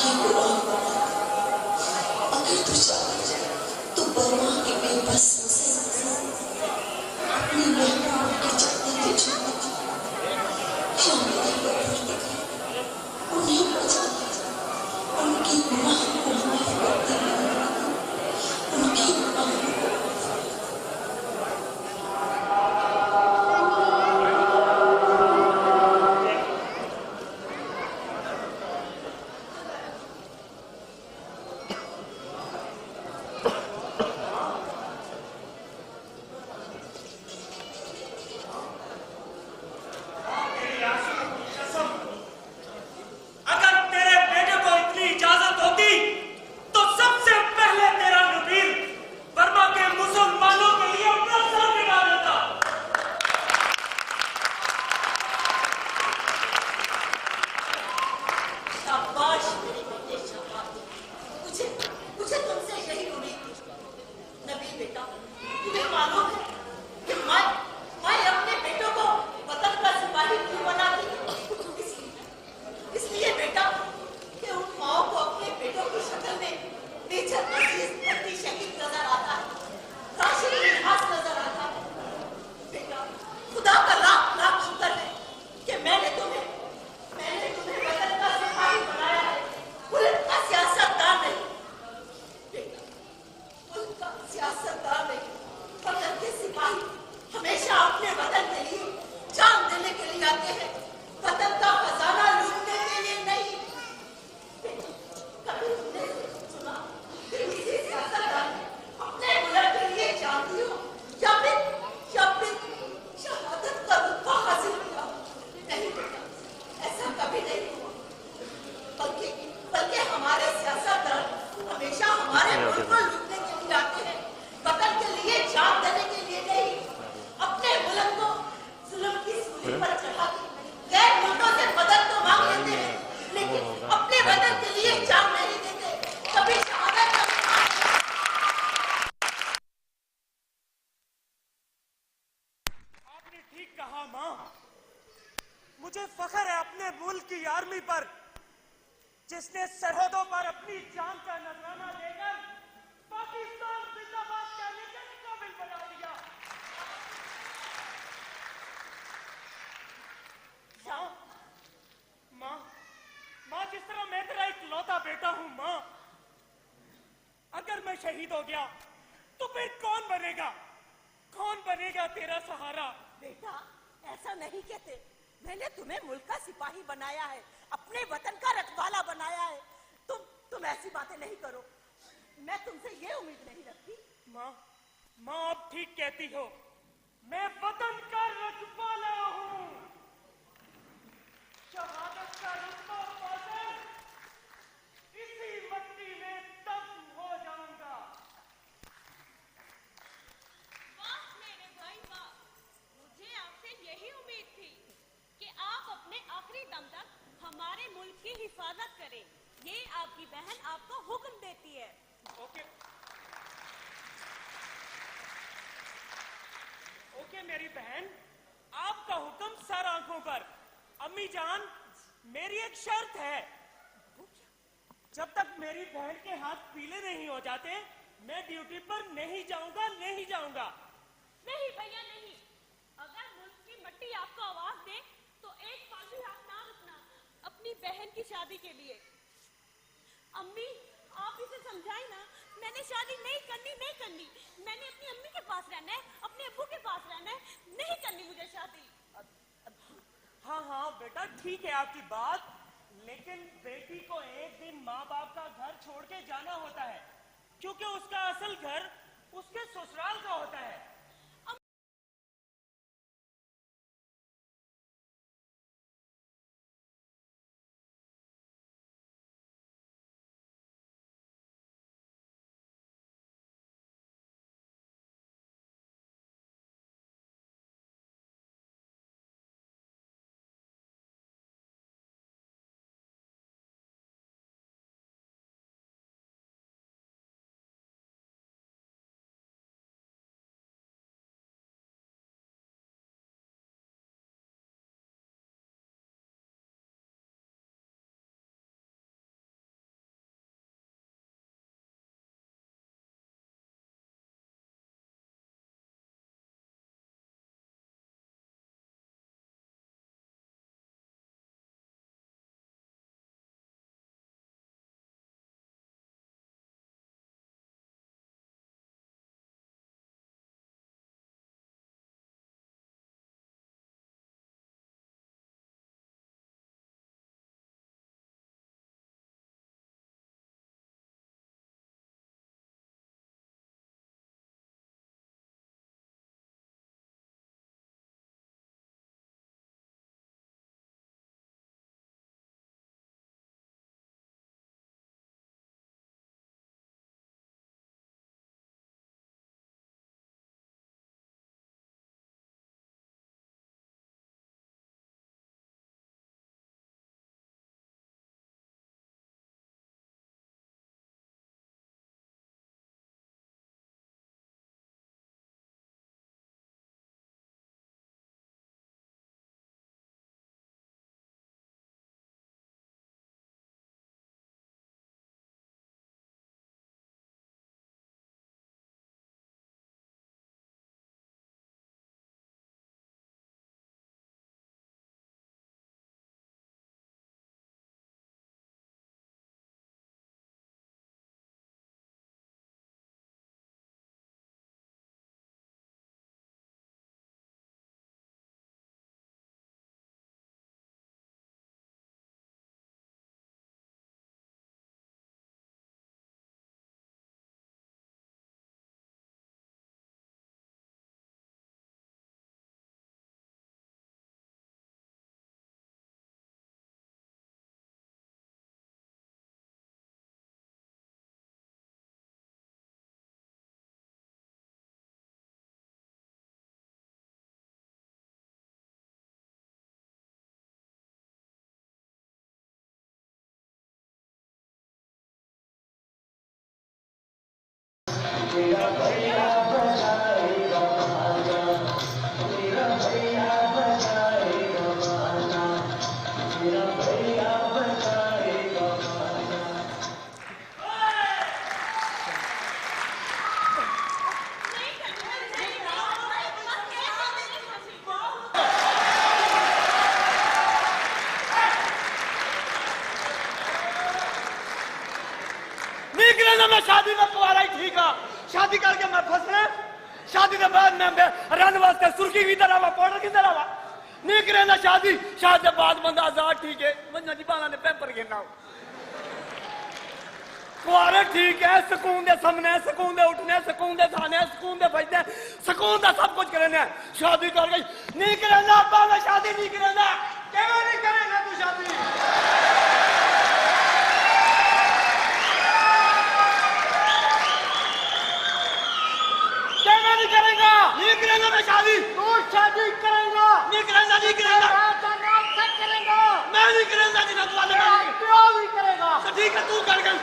की गुलाम बना। अगर तू चाहे तो बर्मा के बेबस अपनी महबूब के जाने के चुन क्या मेरे परवरदिगार उन्हें बचा उनकी गुनाह को माफ कर दे, उनकी गुनाह को। मुझे फख्र है अपने मुल्क की आर्मी पर, जिसने सरहदों पर अपनी जान का नजराना देकर पाकिस्तान जिंदाबाद कहने के काबिल बना दिया। माँ, माँ, माँ, जिस तरह मैं तेरा इकलौता बेटा हूँ माँ, अगर मैं शहीद हो गया तो फिर कौन बनेगा? कौन बनेगा तेरा सहारा? बेटा, ऐसा नहीं कहते। मैंने तुम्हें मुल्क का सिपाही बनाया है, अपने वतन का रखवाला बनाया है। तुम ऐसी बातें नहीं करो। मैं तुमसे ये उम्मीद नहीं रखती। माँ, माँ आप ठीक कहती हो। मैं वतन का रखवाला हूँ। शहादत का रुतबा पाकर इसी मट्टी में दफन हो जाऊंगा। वाह मेरे भाई वाह, मुझे आपसे यही उम्मीद थी कि आप अपने आखिरी दम तक हमारे मुल्क की हिफाजत करें। ये आपकी बहन आपको हुक्म देती है। ओके मेरी बहन, आपका हुक्म सर आंखों पर। अम्मी जान, मेरी एक शर्त है। जब तक मेरी बहन के हाथ पीले नहीं हो जाते, मैं ड्यूटी पर नहीं जाऊंगा, नहीं जाऊंगा। नहीं भैया नहीं, अगर मुल्क की मट्टी आपको आवाज दे तो एक पल भी आप ना रुकना अपनी बहन की शादी के लिए। अम्मी, आप इसे समझाई ना, मैंने शादी नहीं करनी। मैंने अपनी अम्मी के पास रहना है, अपने अब्बू के पास रहना है, नहीं करनी मुझे शादी। हाँ हाँ बेटा, ठीक है आपकी बात, लेकिन बेटी को एक दिन माँ बाप का घर छोड़ के जाना होता है, क्योंकि उसका असल घर उसके ससुराल का होता है। मैं शादी में कुआरा ही ठीक है शादी करके मैं फसना शादी के बाद मैं रन वास्ते सुर्खी की तरह पाउडर की तरह नहीं करें शादी शादी के बाद बंदा आजाद ठीक है बंदा जी बाला ने पैंपर गिरना कुआरे ठीक है सुकून दे सामने सुकून दे उठने सुकून दे खाने सुकून दे बजने सुकून दा सब कुछ करने शादी कर गई नहीं करें बाला शादी नहीं करें क्यों नहीं करेगा तू शादी नहीं करेगा नहीं करेगा मैं शादी तू शादी करेगा नहीं करेगा नहीं करेगा करेगा मैं नहीं करेगा जिन्हें तू क्यों नहीं करेगा तो ठीक है तू कर गई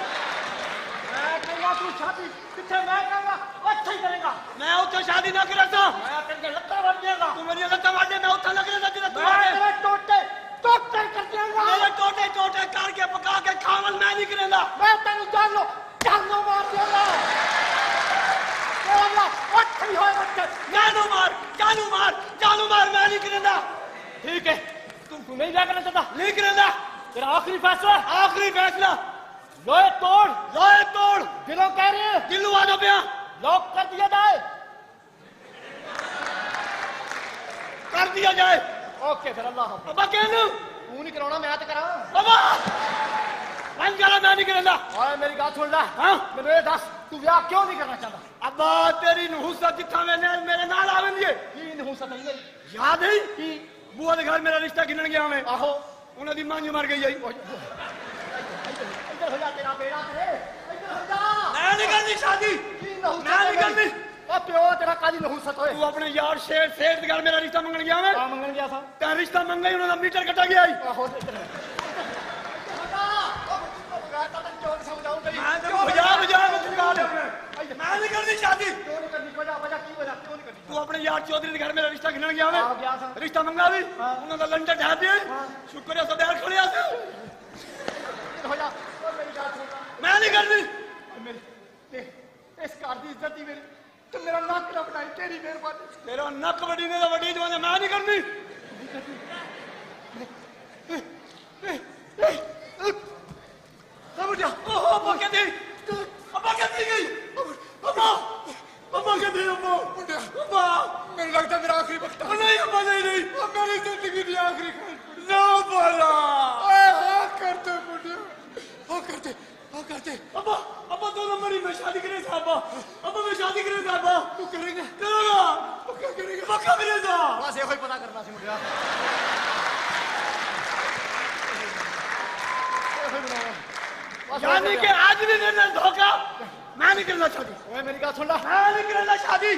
मैं करेगा तू शादी कितने मैं करूंगा अच्छा ही करेगा मैं उसे शादी ना करेगा मैं करके लत्ता मार देगा तू मेरी लत्ता मार दे मैं उसे ना करेगा जिन्हें तू मेरे टोटे टोटे कर देगा मेरे टोटे टोटे करके पका के खावल मैं नहीं करेगा मैं तेरे जान लो मार देगा जानू मार मैं नहीं करेंदा ठीक है तू नहीं क्या करना चाहता नहीं करेंदा तेरा आखिरी फैसला लोहे तोड़ दिलों कह रहे हैं दिलू आ पे लॉक कर दिया जाए ओके फिर अल्लाह बाबा कहना तू नहीं कराना मैं तो करा बाबा मैं नहीं करेंदा और मेरी बात सुन ला हाँ मेरे दस तू ब्याह क्यों नहीं करना चाहता अब्बा तेरी नहुसत जिथा मैंने मेरे नाल आवेंदी है की नहुसत नहीं याद है कि बुआ के घर मेरा रिश्ता गिनन गया मैं आहो उन्हां दी मां मर गई आई इधर हो जा तेरा बेड़ा तेरे इधर हो जा मैं नहीं करनी शादी मैं नहीं करनी ओ प्यो तेरा कादी नहुसत होए तू अपने यार शेर सेठ के घर मेरा रिश्ता मंगन गया मैं हां मंगन गया था तेरा रिश्ता मंगा ही उन्हां दा मीटर कटा गया आई आहो इधर मैं नहीं करनी शादी क्यों नहीं करनी वजह की वजह क्यों नहीं करनी तू अपने यार चौधरी के घर मेरा रिश्ता गिनन गया मैं गया था रिश्ता मंगा भी उन्होंने तो लंडन ढा दिया शुक्र है सब यार खड़े आते हो जा मेरी बात सुन मैं नहीं करनी मेरी इस कार की इज्जत ही मेरी तुम मेरा नक ना बनाई तेरी मेहरबानी तेरा नक बड़ी ने बड़ी जवान मैं नहीं करनी समझ जा ओहो पक्के दे अब्बा कहती गई अब्बा कहती अब्बा मेरे लगता मेरा आखिरी वक्त नहीं अब्बा नहीं मेरी जिंदगी की आखिरी ना बोला हाँ करते बुढ़िया हाँ करते अब्बा 2 नंबर ही मैं शादी करे था अब्बा मैं शादी करे था अब्बा तू करेगा पक्का करेगा बस ये पता करना सी मुझे यानी कि आज भी मेरे साथ धोखा मैं नहीं करना चाहती ओए मेरी बात सुन ला मैं नहीं करना शादी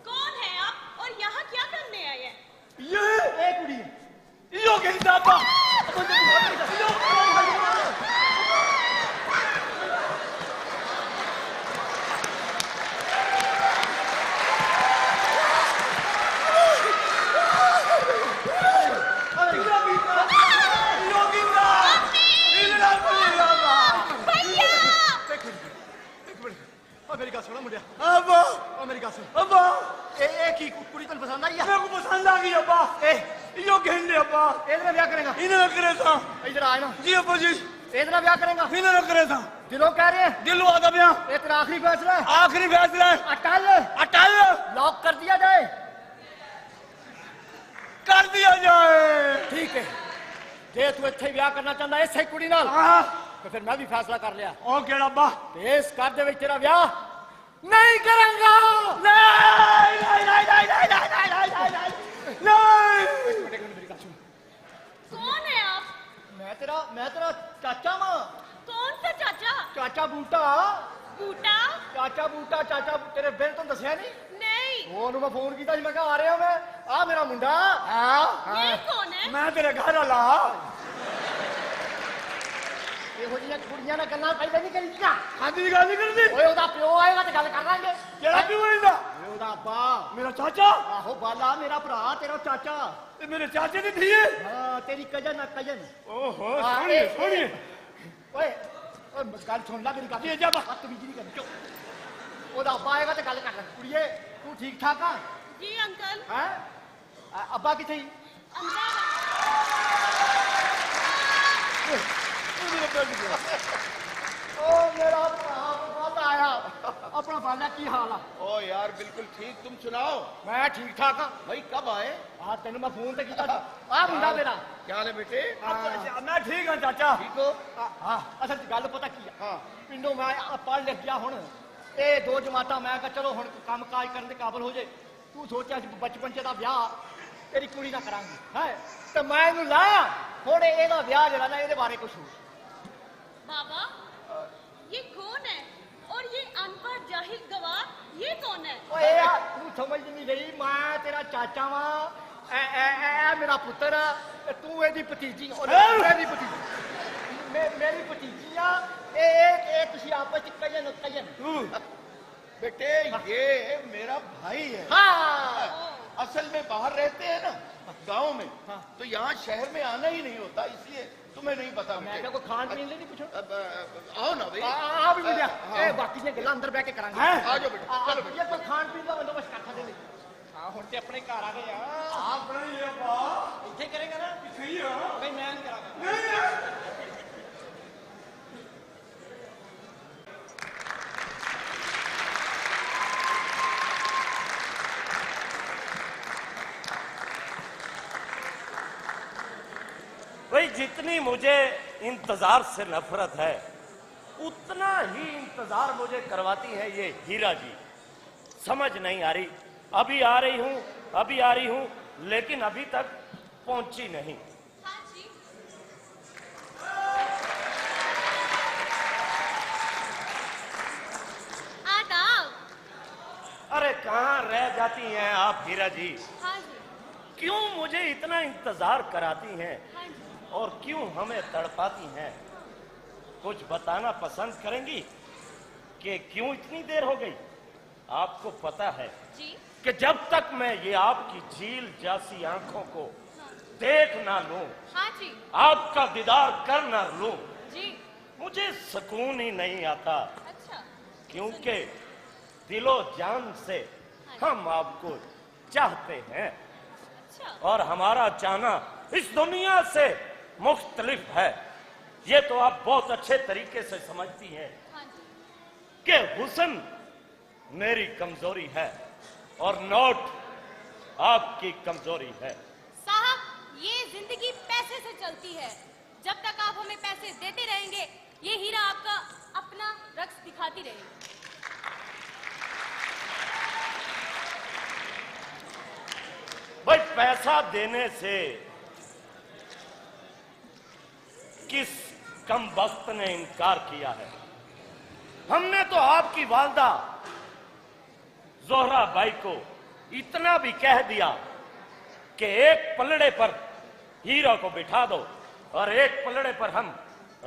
कौन है आप और यहाँ क्या करने आए हैं ये एक कुड़ी है यो के दादा सुना मुझे अब्बा मेरी बात सुन अब्बा एक ही कुड़ी तन पसंद आई है मेरे को पसंद आ गई अब्बा यो कहने अब्बा इधर ब्याह करेगा इधर करेगा इधर आए ना जी अब्बा जी इधर ब्याह करेगा इधर करेगा दिलों कह रहे हैं दिलों आदा ब्याह ये तेरा आखिरी फैसला है अटल लॉक कर दिया जाए ठीक है जे तू इत्थे ब्याह करना चाहता है इसे कुड़ी नाल तो फिर मैं भी फैसला कर लिया ओ केड़ा अब्बा इस घर दे विच तेरा ब्याह नहीं करूंगा कौन है आप मैं तेरा चाचा मां कौन सा चाचा चाचा बूटा चाचा तेरे बिल तो दसिया नहीं ओनू मैं फोन किया मैं आ रहा मैं आ मेरा मुंडा ये कौन है मैं तेरे घर वाला ਇਹੋ ਜਿਹੀਆਂ ਕੁੜੀਆਂ ਨਾਲ ਗੱਲਾਂ ਪਹਿਲਾਂ ਨਹੀਂ ਕਰੀਦੀਆਂ खादी की गल नहीं करती ਓਏ ਉਹਦਾ ਪਿਓ ਆਏਗਾ ਤੇ ਗੱਲ ਕਰ ਲਾਂਗੇ केड़ा क्यों होइंदा ਓਏ ਉਹਦਾ ਅੱਬਾ मेरा चाचा ਆਹੋ ਬਾਲਾ ਮੇਰਾ ਭਰਾ ਤੇਰਾ ਚਾਚਾ ते मेरे चाचे दी थी है ਹਾਂ ਤੇਰੀ ਕਜਨ ਆ ਕਜਨ ओहो हाँ, सोनिए ए, सोनिए ਓਏ ਓਏ ਗੱਲ ਸੁਣ ਲੈ ਮੇਰੀ ਗੱਲ ਕੀ ਜੱਬ? ਬਦਤਮੀਜ਼ੀ ਨਹੀਂ ਕਰਨੀ ਚੁੱਪ ਉਹਦਾ ਅੱਬਾ ਆਏਗਾ ਤੇ ਗੱਲ ਕਰ ਲੈ ਕੁੜੀਏ ਤੂੰ ਠੀਕ ਠਾਕ ਆ जी अंकल ਹੈ ਅੱਬਾ ਕਿੱਥੇ ਹੀ अंदर ਓ ਮੇਰਾ ਭਰਾ ਬਹੁਤ ਆਇਆ ਆਪਣਾ ਬਾਲਾ ਕੀ ਹਾਲ ਆ ओ यार बिल्कुल ठीक, तुम सुनाओ ਮੈਂ ਠੀਕ ਠਾਕ ਆ भाई कब आए? ਆ ਤੈਨੂੰ ਮੈਂ ਫੋਨ ਤੇ ਕੀਤਾ ਆ ਮੁੰਡਾ ਮੇਰਾ क्या हाल है बेटे? मैं ठीक हाँ चाचा ठीक हो? ਹਾਂ ਅਸਲ ਚ ਗੱਲ ਪਤਾ ਕੀ ਆ हाँ ਪਿੰਡੋਂ ਮੈਂ ਪੜ੍ਹ ਲਿਖ ਗਿਆ ਹੁਣ ਇਹ ਦੋ ਜਮਾਤਾਂ ਮੈਂ ਕਿਹਾ ਚਲੋ ਹੁਣ ਕੰਮ ਕਾਜ ਕਰਨ ਦੇ ਕਾਬਲ ਹੋ ਜੇ ਤੂੰ ਸੋਚਿਆ ਸੀ ਬਚਪਨ ਚ ਦਾ ਵਿਆਹ ਤੇਰੀ ਕੁੜੀ ਨਾਲ ਕਰਾਂਗੇ ਹੈ ਤੇ ਮੈਂ ਇਹਨੂੰ ਲਾ ਹੁਣ ਇਹਦਾ ਵਿਆਹ ਜਿਹੜਾ ਨਾ ਇਹਦੇ ਬਾਰੇ ਕੁਝ ਹੋ बाबा ये कौन है और ये अनपढ़ जाहिल गवार ये कौन है ਓਏ ਯਾਰ ਤੂੰ ਸਮਝ ਨਹੀਂ ਗਈ ਮੈਂ ਤੇਰਾ ਚਾਚਾ ਵਾਂ ਐ ਮੇਰਾ ਪੁੱਤਰ ਆ ਤੇ ਤੂੰ ਇਹਦੀ ਭਤੀਜੀ ਮੇਰੀ ਭਤੀਜੀ ਮੇਰੀ ਭਤੀਜੀ ਆ ਇਹ ਤੁਸੀਂ ਆਪਸ ਚ ਕਜਨ बेटे ये मेरा भाई है। ਹਾਂ असल में बाहर रहते हैं ना गांव में, तो यहाँ शहर में आना ही नहीं होता, इसलिए तुम्हें नहीं पता ਮੈਂ बेटे। ਕਿਹਾ ਕੋਈ ਖਾਣ ਪੀਣ ਲਈ ਨਹੀਂ ਪੁੱਛੋ आओ ना भाई। ਆ ਵੀ ਮਿਲਿਆ हाँ। ਇਹ ਬਾਕੀ ਦੀਆਂ ਗੱਲਾਂ ਅੰਦਰ ਬਹਿ ਕੇ ਕਰਾਂਗੇ आ जाओ बेटा, चलो बेटा। ਇਹ ਕੋਈ ਖਾਣ ਪੀਣ ਦਾ ਬੰਦੋਬਸਤ ਕਰ ਸਕਦੇ ਨੇ ਹਾਂ ਹੁਣ ਤੇ ਆਪਣੇ ਘਰ ਆ ਗਏ ਆ आप बना ये बा ਇੱਥੇ ਕਰੇਗਾ ਨਾ सही है ਨਹੀਂ ਮੈਂ ਨਹੀਂ ਕਰਾਂਗਾ भाई जितनी मुझे इंतजार से नफरत है उतना ही इंतजार मुझे करवाती है ये हीरा जी। समझ नहीं आ रही, अभी आ रही हूं अभी आ रही हूं, लेकिन अभी तक पहुंची नहीं। हाँ जी आदाब अरे कहां रह जाती हैं आप हीरा जी? हाँ जी क्यों मुझे इतना इंतजार कराती हैं हाँ जी और क्यों हमें तड़पाती हैं? कुछ बताना पसंद करेंगी कि क्यों इतनी देर हो गई? आपको पता है जी कि जब तक मैं ये आपकी झील जैसी आंखों को देख ना लूं, हाँ जी आपका दीदार कर ना लूं, जी मुझे सुकून ही नहीं आता। अच्छा क्योंकि दिलो जान से हम आपको चाहते हैं अच्छा और हमारा चाहना इस दुनिया से मुख्तलिफ है। ये तो आप बहुत अच्छे तरीके से समझती हैं हाँ जी कि हुस्न मेरी कमजोरी है और नोट आपकी कमजोरी है। साहब ये जिंदगी पैसे से चलती है, जब तक आप हमें पैसे देते रहेंगे ये हीरा आपका अपना रक्स दिखाती रहेगी। भाई पैसा देने से किस कम वक्त ने इनकार किया है? हमने तो आपकी वालदा जोहरा बाई को इतना भी कह दिया कि एक पलड़े पर हीरा को बिठा दो और एक पलड़े पर हम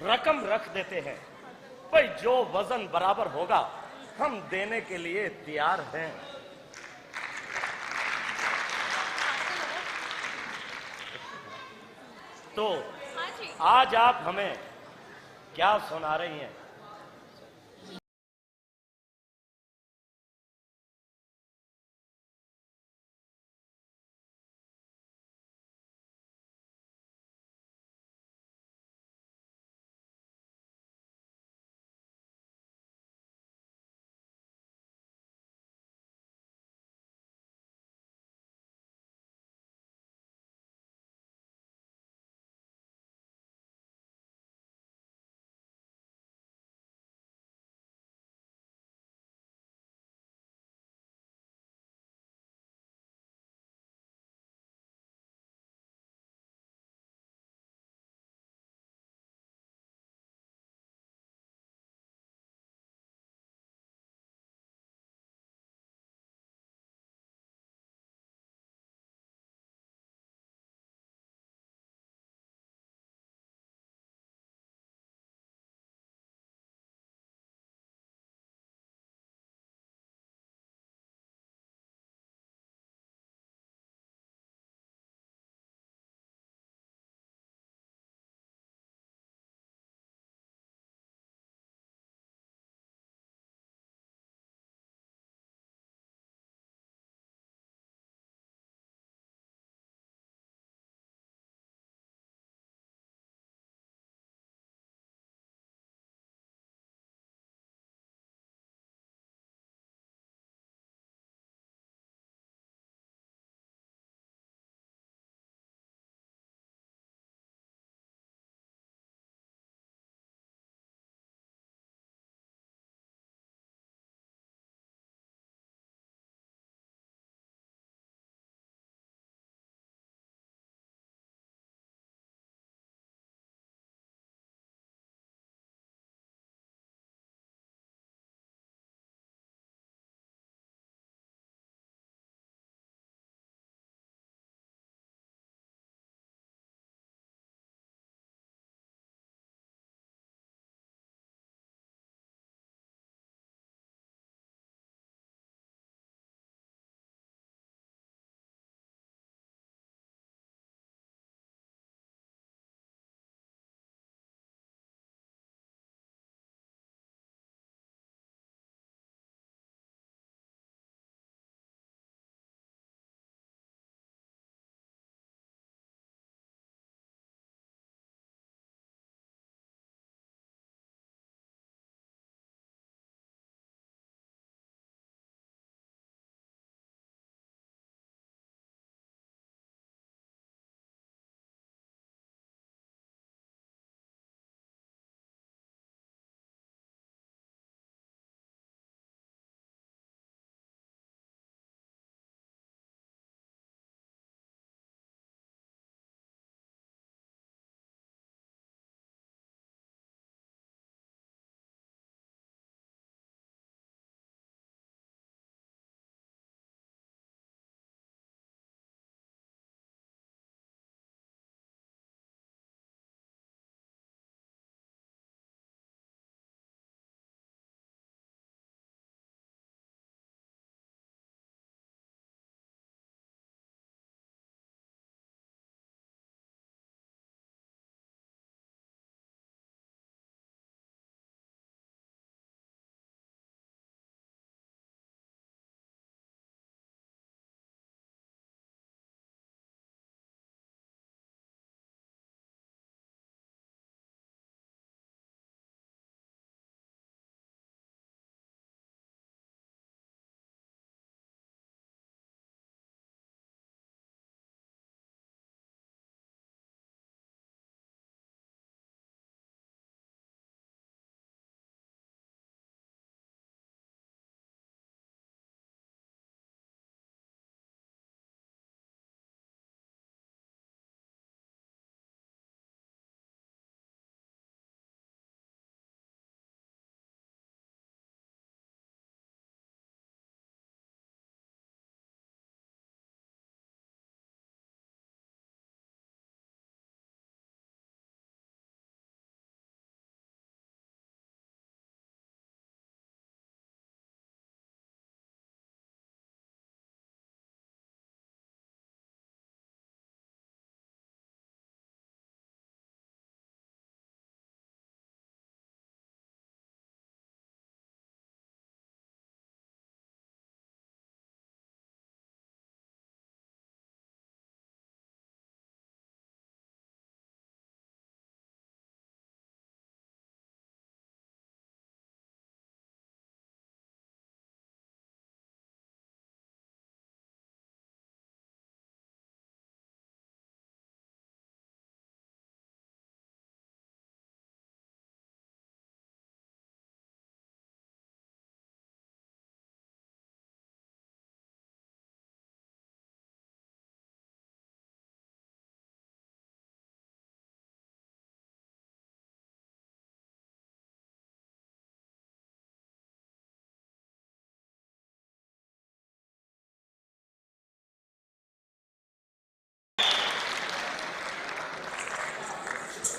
रकम रख देते हैं। भाई जो वजन बराबर होगा हम देने के लिए तैयार हैं। तो हाँ जी आज आप हमें क्या सुना रही हैं?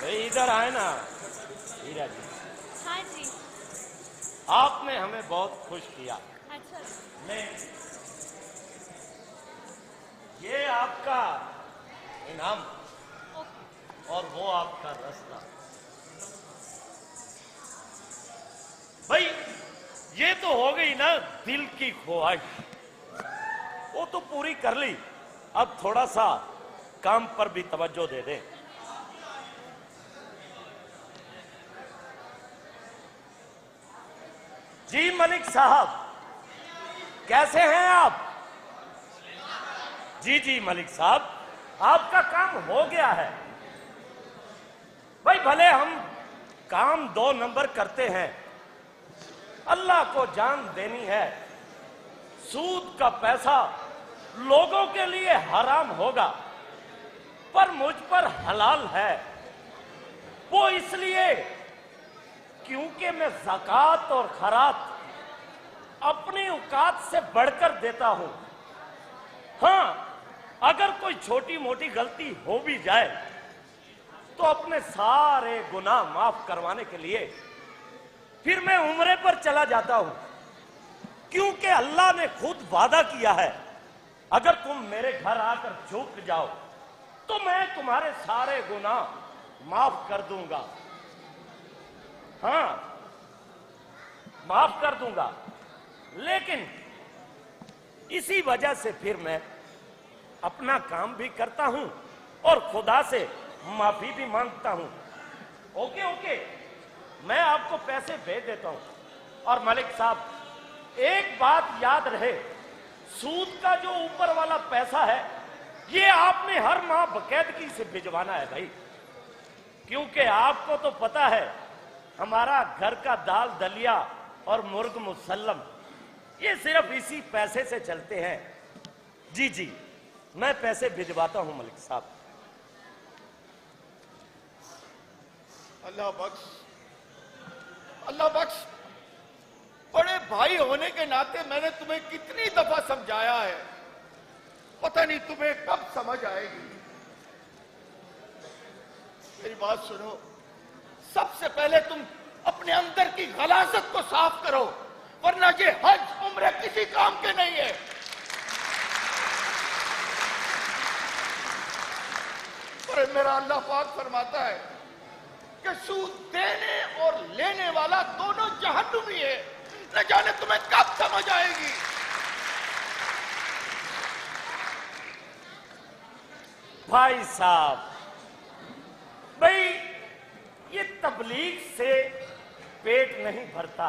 इधर आए ना हीरा जी। हाँ जी। आपने हमें बहुत खुश किया। अच्छा। मैं ये आपका इनाम और वो आपका रास्ता। भाई ये तो हो गई ना दिल की ख्वाहिश, वो तो पूरी कर ली। अब थोड़ा सा काम पर भी तवज्जो दे दें। जी मलिक साहब, कैसे हैं आप? जी जी मलिक साहब, आपका काम हो गया है। भाई भले हम काम 2 नंबर करते हैं, अल्लाह को जान देनी है। सूद का पैसा लोगों के लिए हराम होगा, पर मुझ पर हलाल है। वो इसलिए क्योंकि मैं ज़कात और खैरात अपनी औकात से बढ़कर देता हूं। हां, अगर कोई छोटी मोटी गलती हो भी जाए तो अपने सारे गुनाह माफ करवाने के लिए फिर मैं उम्रे पर चला जाता हूं, क्योंकि अल्लाह ने खुद वादा किया है, अगर तुम मेरे घर आकर झुक जाओ तो मैं तुम्हारे सारे गुनाह माफ कर दूंगा। हां, माफ कर दूंगा। लेकिन इसी वजह से फिर मैं अपना काम भी करता हूं और खुदा से माफी भी मांगता हूं। ओके ओके, मैं आपको पैसे भेज देता हूं। और मलिक साहब, एक बात याद रहे, सूद का जो ऊपर वाला पैसा है ये आपने हर माह बाकायदगी से भिजवाना है भाई, क्योंकि आपको तो पता है हमारा घर का दाल दलिया और मुर्ग मुसल्लम ये सिर्फ इसी पैसे से चलते हैं। जी जी, मैं पैसे भिजवाता हूं मलिक साहब। अल्लाह बख्श, अल्लाह बख्श। बड़े भाई होने के नाते मैंने तुम्हें कितनी दफा समझाया है, पता नहीं तुम्हें कब समझ आएगी। मेरी बात सुनो, सबसे पहले तुम अपने अंदर की गलाजत को साफ करो, वरना ये हज उम्र किसी काम के नहीं है। और मेरा अल्लाह पाक फरमाता है कि सूद देने और लेने वाला दोनों जहन्नुमी है। न जाने तुम्हें कब समझ आएगी। भाई साहब, भाई ये तबलीग से पेट नहीं भरता।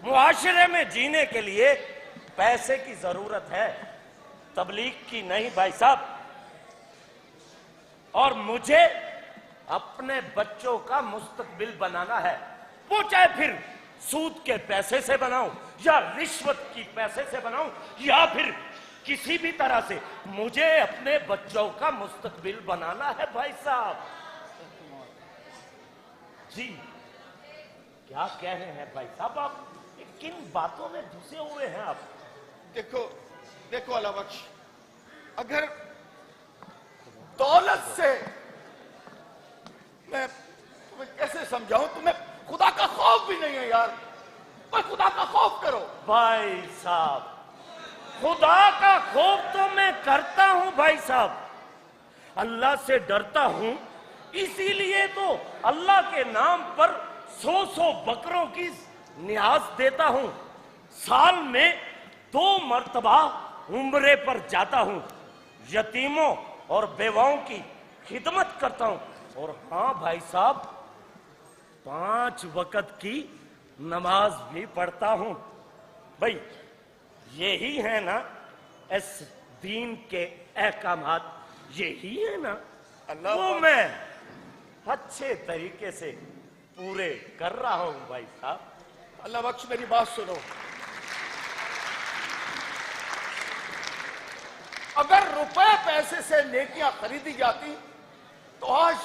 मुआशरे में जीने के लिए पैसे की जरूरत है, तबलीग की नहीं भाई साहब। और मुझे अपने बच्चों का मुस्तकबिल बनाना है, वो चाहे फिर सूद के पैसे से बनाऊं या रिश्वत की पैसे से बनाऊं या फिर किसी भी तरह से, मुझे अपने बच्चों का मुस्तकबिल बनाना है भाई साहब। जी क्या कह रहे हैं भाई साहब आप? किन बातों में घुसे हुए हैं आप? देखो देखो अल्लाह बख्श, अगर दौलत से, मैं तुम्हें कैसे समझाऊं, तुम्हें खुदा का खौफ भी नहीं है यार। पर खुदा का खौफ करो भाई साहब। खुदा का खौफ तो मैं करता हूं भाई साहब, अल्लाह से डरता हूं, इसीलिए तो अल्लाह के नाम पर 100 बकरों की न्याज देता हूं। साल में 2 मर्तबा उम्रे पर जाता हूं, यतीमों और बेवाओं की खिदमत करता हूं। और हाँ भाई साहब, 5 वक्त की नमाज भी पढ़ता हूं। भाई यही है ना इस दीन के अहकामात, यही है ना अल्लाह वो मैं अच्छे तरीके से पूरे कर रहा हूं भाई साहब। अल्लाह बख्श, मेरी बात सुनो, अगर रुपए पैसे से नेकियां खरीदी जाती तो आज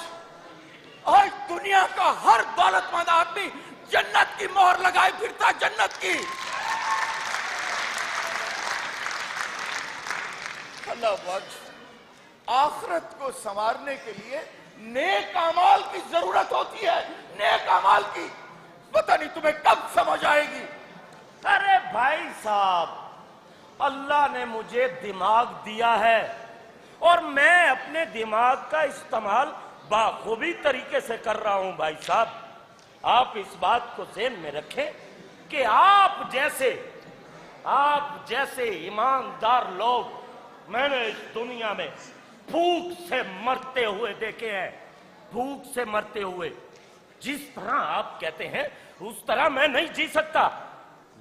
दुनिया का हर दौलतमंद आदमी जन्नत की मोहर लगाए फिरता, जन्नत की। अल्लाह बख्श, आखिरत को संवारने के लिए नेक अमाल की जरूरत होती है, नेक अमाल की। पता नहीं तुम्हें कब समझ आएगी। अरे भाई साहब, अल्लाह ने मुझे दिमाग दिया है और मैं अपने दिमाग का इस्तेमाल बाखूबी तरीके से कर रहा हूं। भाई साहब, आप इस बात को ज़हन में रखें कि आप जैसे ईमानदार लोग मैंने इस दुनिया में भूख से मरते हुए देखे हैं। भूख से मरते हुए। जिस तरह आप कहते हैं उस तरह मैं नहीं जी सकता।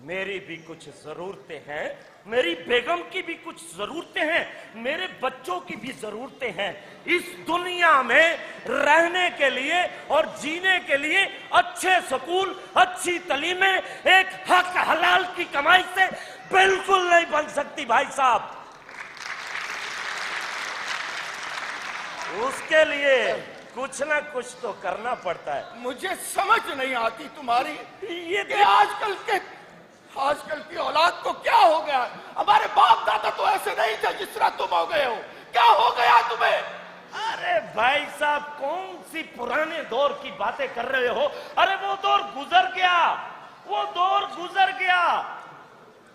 मेरी भी कुछ जरूरतें हैं, मेरी बेगम की भी कुछ जरूरतें हैं, मेरे बच्चों की भी जरूरतें हैं। इस दुनिया में रहने के लिए और जीने के लिए अच्छे स्कूल, अच्छी तालीमें एक हक हलाल की कमाई से बिल्कुल नहीं बन सकती। भाई साहब, उसके लिए कुछ ना कुछ तो करना पड़ता है। मुझे समझ नहीं आती तुम्हारी ये कि आजकल की औलाद को क्या हो गया। हमारे बाप दादा तो ऐसे नहीं थे जिस तरह तुम हो गए हो। क्या हो गया तुम्हें? अरे भाई साहब, कौन सी पुराने दौर की बातें कर रहे हो? अरे वो दौर गुजर गया, वो दौर गुजर गया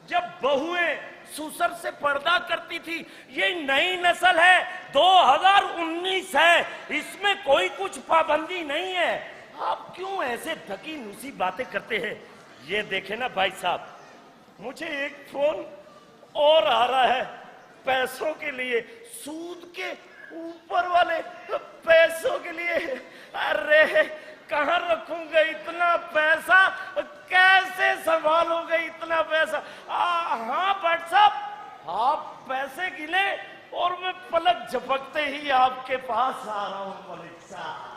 जब बहुएं ससुर से पर्दा करती थी। ये नई नस्ल है, 2019 है, इसमें कोई कुछ पाबंदी नहीं है। आप क्यों ऐसे धकी नुसी बातें करते हैं? ये देखे ना भाई साहब, मुझे एक फोन और आ रहा है पैसों के लिए, सूद के ऊपर वाले पैसों के लिए। अरे कहाँ रखूंगा इतना पैसा, कैसे संभालूंगा इतना पैसा? हाँ भट्ट साहब, आप पैसे गिने और मैं पलक झपकते ही आपके पास आ रहा हूं। मलिक साहब,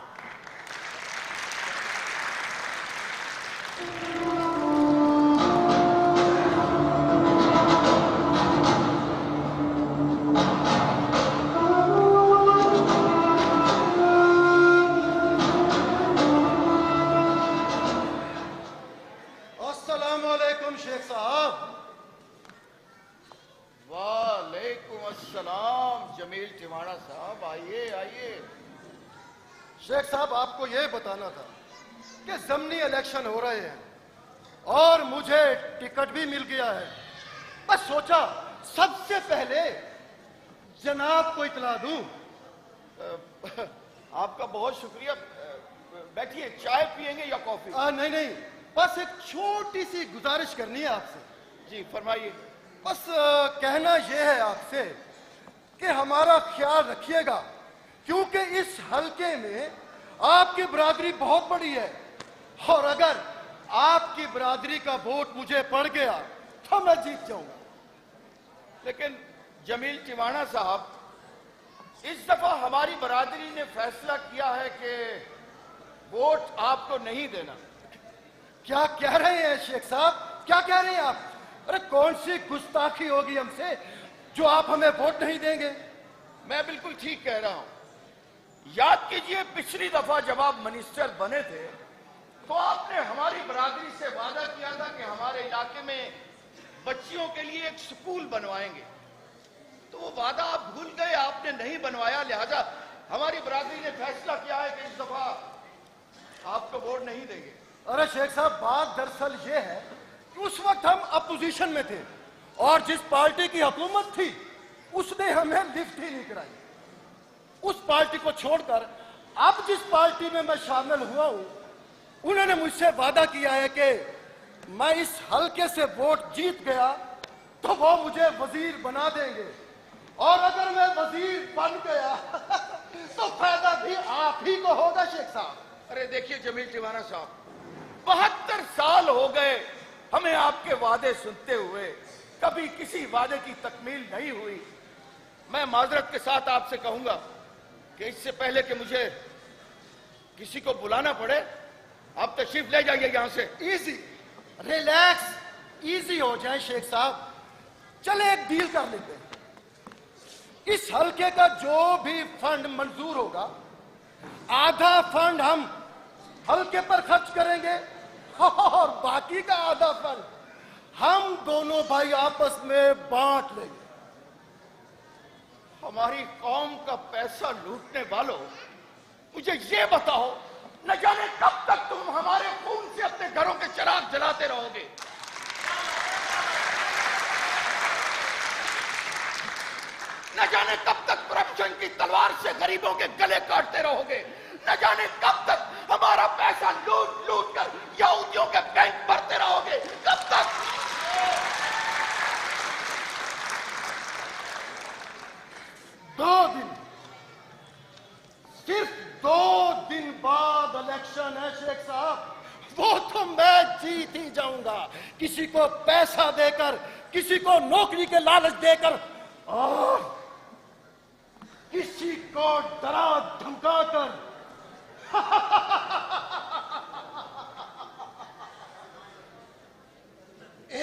शेख साहब। वालेकुम अस्सलाम जमील टिवाणा साहब, आइए आइए। शेख साहब, आपको यह बताना था कि ज़मनी इलेक्शन हो रहे हैं और मुझे टिकट भी मिल गया है। बस सोचा सबसे पहले जनाब को इतला दूं। आपका बहुत शुक्रिया। बैठिए, चाय पियेंगे या कॉफी? नहीं, बस एक छोटी सी गुजारिश करनी है आपसे। जी फरमाइए। बस कहना यह है आपसे कि हमारा ख्याल रखिएगा, क्योंकि इस हलके में आपकी बरादरी बहुत बड़ी है और अगर आपकी बरादरी का वोट मुझे पड़ गया तो मैं जीत जाऊंगा। लेकिन जमील टिवाणा साहब, इस दफा हमारी बरादरी ने फैसला किया है कि वोट आपको नहीं देना। क्या कह रहे हैं शेख साहब, क्या कह रहे हैं आप? अरे कौन सी गुस्ताखी होगी हमसे जो आप हमें वोट नहीं देंगे? मैं बिल्कुल ठीक कह रहा हूं। याद कीजिए, पिछली दफा जब आप मिनिस्टर बने थे तो आपने हमारी बरादरी से वादा किया था कि हमारे इलाके में बच्चियों के लिए एक स्कूल बनवाएंगे। तो वो वादा आप भूल गए, आपने नहीं बनवाया। लिहाजा हमारी बरादरी ने फैसला किया है कि इस दफा आपको वोट नहीं देंगे। अरे शेख साहब, बात दरअसल ये है कि उस वक्त हम अपोजिशन में थे और जिस पार्टी की हुकूमत थी उसने हमें लिफ्ट ही नहीं कराई। उस पार्टी को छोड़कर अब जिस पार्टी में मैं शामिल हुआ हूं, उन्होंने मुझसे वादा किया है कि मैं इस हलके से वोट जीत गया तो वो मुझे वजीर बना देंगे, और अगर मैं वजीर बन गया तो फायदा भी आप ही को होगा शेख साहब। अरे देखिए जमील टिवाणा साहब, 72 साल हो गए हमें आपके वादे सुनते हुए, कभी किसी वादे की तकमील नहीं हुई। मैं माजरत के साथ आपसे कहूंगा कि इससे पहले कि मुझे किसी को बुलाना पड़े, आप तशरीफ ले जाइए यहां से। इजी, रिलैक्स, इजी हो जाए शेख साहब। चले एक डील कर लेते हैं। इस हलके का जो भी फंड मंजूर होगा, आधा फंड हम हलके पर खर्च करेंगे और बाकी का आधा फंड हम दोनों भाई आपस में बांट लेंगे। हमारी कौम का पैसा लूटने वालों, मुझे ये बताओ, न जाने कब तक तुम हमारे खून से अपने घरों के चिराग जलाते रहोगे। न जाने कब तक करप्शन की तलवार से गरीबों के गले काटते रहोगे। न जाने कब तक हमारा पैसा लूट लूट कर यहूदियों के बैंक भरते रहोगे। कब तक? सिर्फ 2 दिन बाद इलेक्शन है शेख साहब, वो तो मैं जीत ही जाऊंगा। किसी को पैसा देकर, किसी को नौकरी के लालच देकर और किसी को डरा धमकाकर।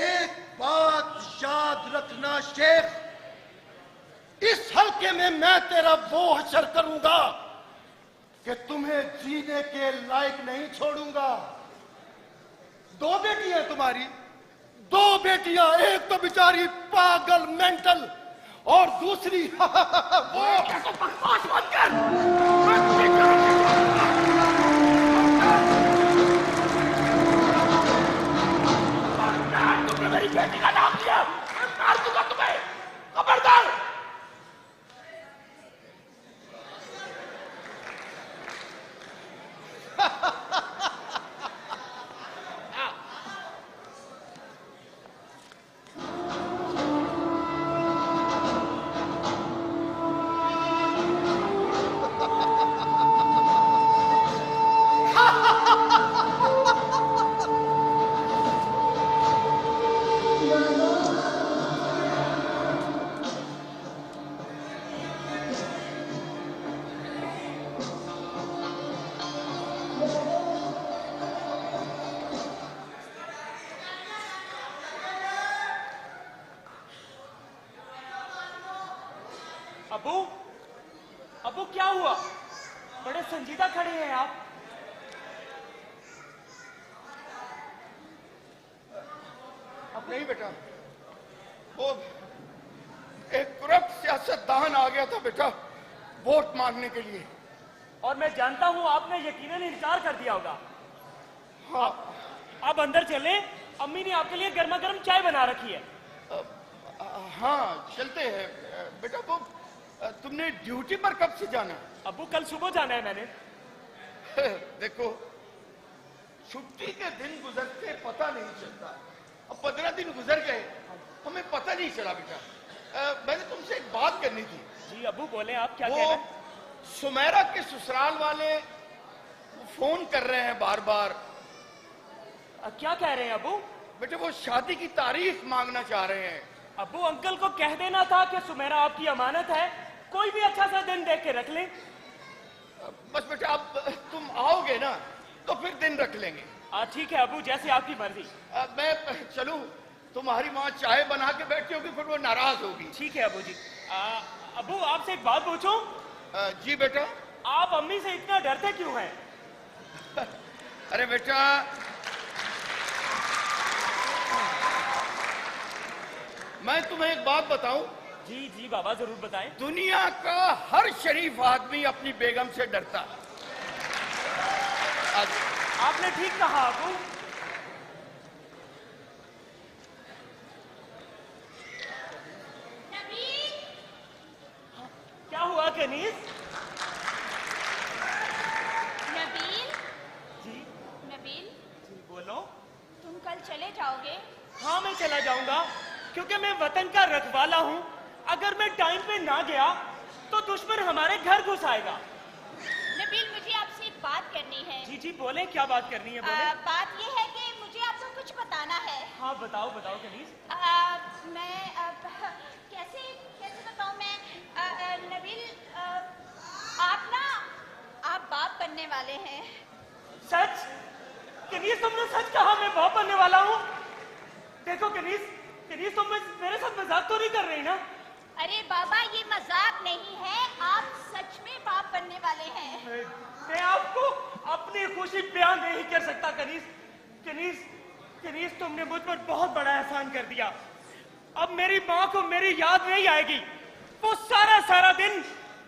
एक बात याद रखना शेख, इस हल्के में मैं तेरा वो हशर करूंगा कि तुम्हें जीने के लायक नहीं छोड़ूंगा। 2 बेटियां तुम्हारी, 2 बेटियां, एक तो बेचारी पागल मेंटल और दूसरी वो बकवास बंद कर। तुमने मेरी बेटी का नाम लिया, मैं मार दूंगा तुम्हें, खबरदार। अबू, अबू क्या हुआ? बड़े संजीदा खड़े हैं आप। अब नहीं बेटा, वो एक करप्ट सियासतदान आ गया था बेटा वोट मांगने के लिए। और मैं जानता हूं आपने यकीनन इनकार कर दिया होगा। हाँ, आप अंदर चलें, अम्मी ने आपके लिए गर्मा गर्म चाय बना रखी है। हाँ चलते हैं बेटा। वो तुमने ड्यूटी पर कब से जाना? अबू कल सुबह जाना है मैंने। देखो, छुट्टी के दिन गुजरते पता नहीं चलता। अब 15 दिन गुजर गए, हमें पता नहीं चला बेटा। मैंने तुमसे एक बात करनी थी। जी अबू बोले, आप क्या वो कह रहे हैं? सुमेरा के ससुराल वाले फोन कर रहे हैं बार बार। क्या कह रहे हैं अबू? बेटे वो शादी की तारीख मांगना चाह रहे हैं। अबू अंकल को कह देना था कि सुमेरा आपकी अमानत है, कोई भी अच्छा सा दिन देख के रख ले। बस बेटा अब तुम आओगे ना तो फिर दिन रख लेंगे। ठीक है अबू, जैसे आपकी मर्जी। मैं चलूं? तुम्हारी माँ चाय बना के बैठी होगी, फिर वो नाराज होगी। ठीक है अबू जी। अबू आपसे एक बात पूछूं? जी बेटा। आप अम्मी से इतना डरते क्यों हैं? अरे बेटा, मैं तुम्हें एक बात बताऊं। जी जी बाबा जरूर बताएं। दुनिया का हर शरीफ आदमी अपनी बेगम से डरता। आपने ठीक कहा अबू। नबील, क्या हुआ कनीज? नबील, जी नबील, जी बोलो। तुम कल चले जाओगे? हाँ मैं चला जाऊंगा, क्योंकि मैं वतन का रखवाला हूँ। अगर मैं टाइम पे ना गया तो दुश्मन हमारे घर घुस आएगा। नबील, मुझे आपसे एक बात करनी है। जी जी बोले, क्या बात करनी है? बोले। बात ये है कि मुझे आपको कुछ बताना है। हाँ बताओ बताओ कनीज। मैं कैसे कैसे बताऊं मैं? नबील, आप बाप बनने वाले हैं। सच? कनीज तुमने सच कहा मैं बाप बनने वाला हूँ? देखो कनीज, कनीज तुम मेरे साथ मजाक तो नहीं कर रही ना? अरे बाबा, ये मजाक नहीं है, आप सच में बाप बनने वाले हैं। मैं आपको अपनी खुशी बयान नहीं कर सकता कनीज। कनीज कनीज तुमने मुझ पर बहुत बड़ा एहसान कर दिया। अब मेरी माँ को मेरी याद नहीं आएगी। वो सारा सारा दिन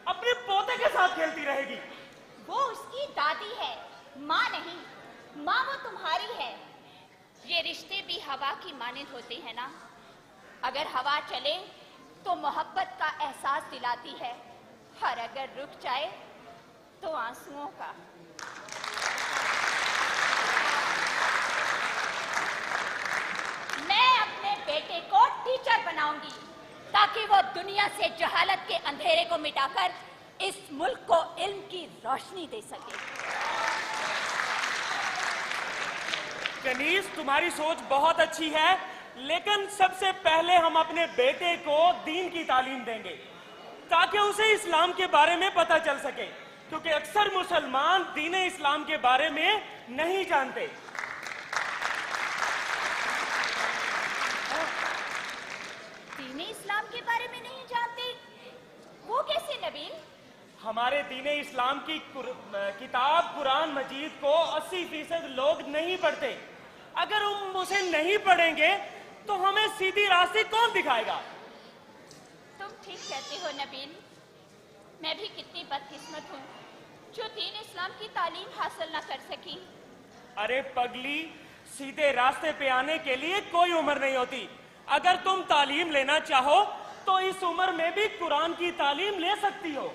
अपने पोते के साथ खेलती रहेगी। वो उसकी दादी है, माँ नहीं। माँ वो तुम्हारी है। ये रिश्ते भी हवा की मानद होते हैं ना। अगर हवा चले तो मोहब्बत का एहसास दिलाती है, और अगर रुक जाए तो आंसुओं का। मैं अपने बेटे को टीचर बनाऊंगी ताकि वो दुनिया से जहालत के अंधेरे को मिटाकर इस मुल्क को इल्म की रोशनी दे सके। कनीज, तुम्हारी सोच बहुत अच्छी है, लेकिन सबसे पहले हम अपने बेटे को दीन की तालीम देंगे ताकि उसे इस्लाम के बारे में पता चल सके, क्योंकि अक्सर मुसलमान दीन इस्लाम के बारे में नहीं जानते। दीन इस्लाम के बारे में नहीं जानते? वो कैसे नबील? हमारे दीन इस्लाम की किताब कुरान मजीद को 80% लोग नहीं पढ़ते। अगर हम उसे नहीं पढ़ेंगे तो हमें सीधी रास्ते कौन दिखाएगा? तुम ठीक कहते हो नबील। मैं भी कितनी बदकिस्मत हूँ जो दीन इस्लाम की तालीम हासिल न कर सकी। अरे पगली, सीधे रास्ते पे आने के लिए कोई उम्र नहीं होती। अगर तुम तालीम लेना चाहो तो इस उम्र में भी कुरान की तालीम ले सकती हो।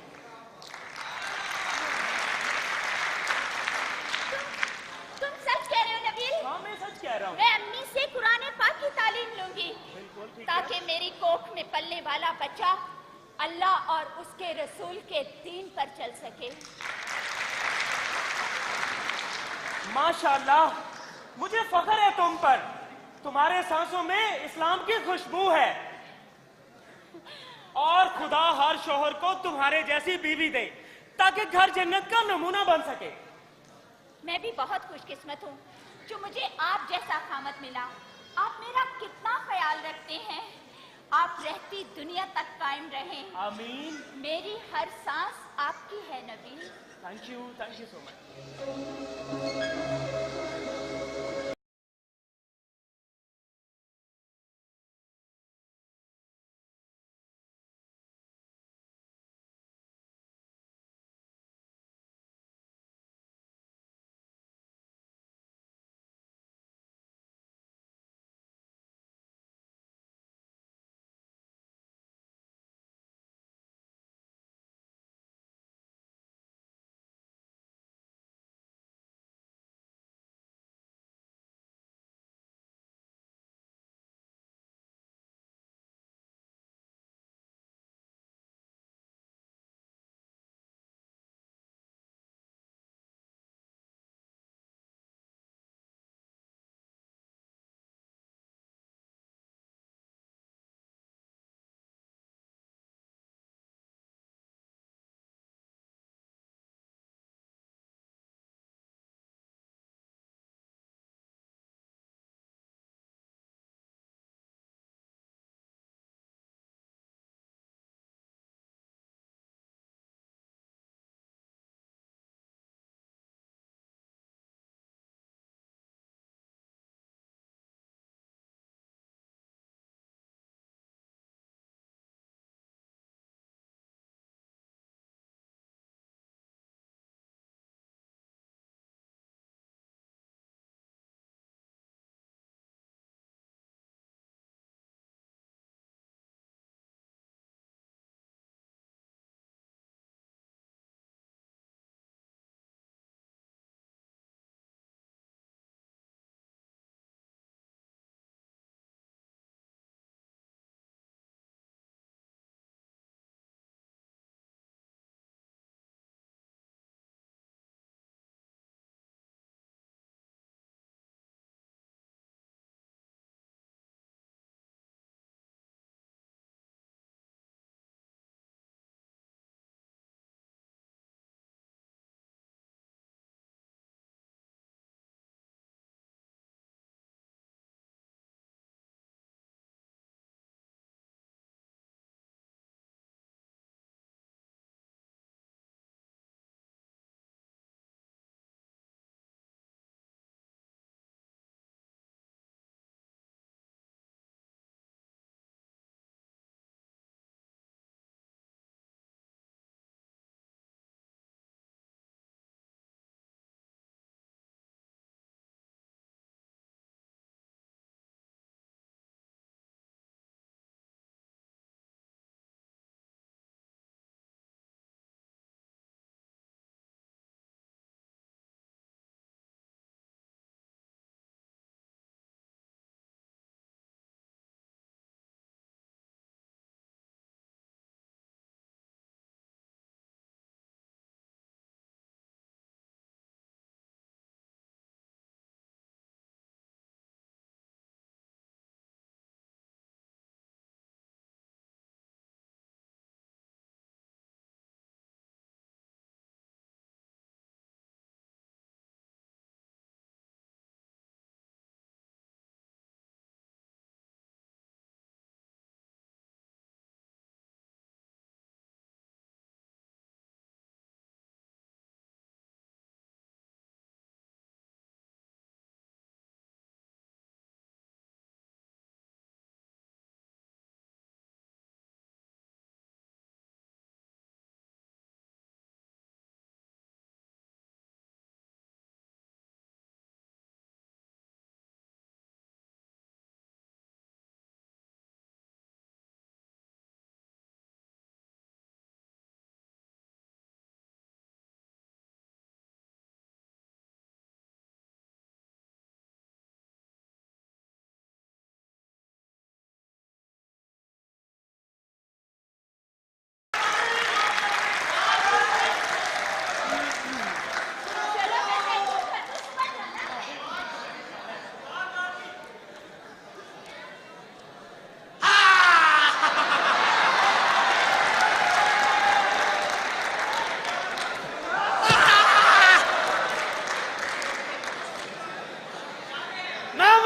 तुम सच कह रहे हो नबील? हाँ, मैं सच कह रहा हूँ। मैं अम्मी से कुरान पाक की तालीम लूंगी बिल्कुल ठीक है। ताकि मेरी कोख में पलने वाला बच्चा अल्लाह और उसके रसूल के दीन पर चल सके। माशाल्लाह, मुझे फख्र है तुम पर। तुम्हारे सांसों में इस्लाम की खुशबू है, और खुदा हर शोहर को तुम्हारे जैसी बीवी दे ताकि घर जन्नत का नमूना बन सके। मैं भी बहुत खुशकिस्मत हूँ जो मुझे आप जैसा खामद मिला। आप मेरा कितना ख्याल रखते हैं। आप रहती दुनिया तक कायम रहें। आमीन। मेरी हर सांस आपकी है नबी। Thank you so much.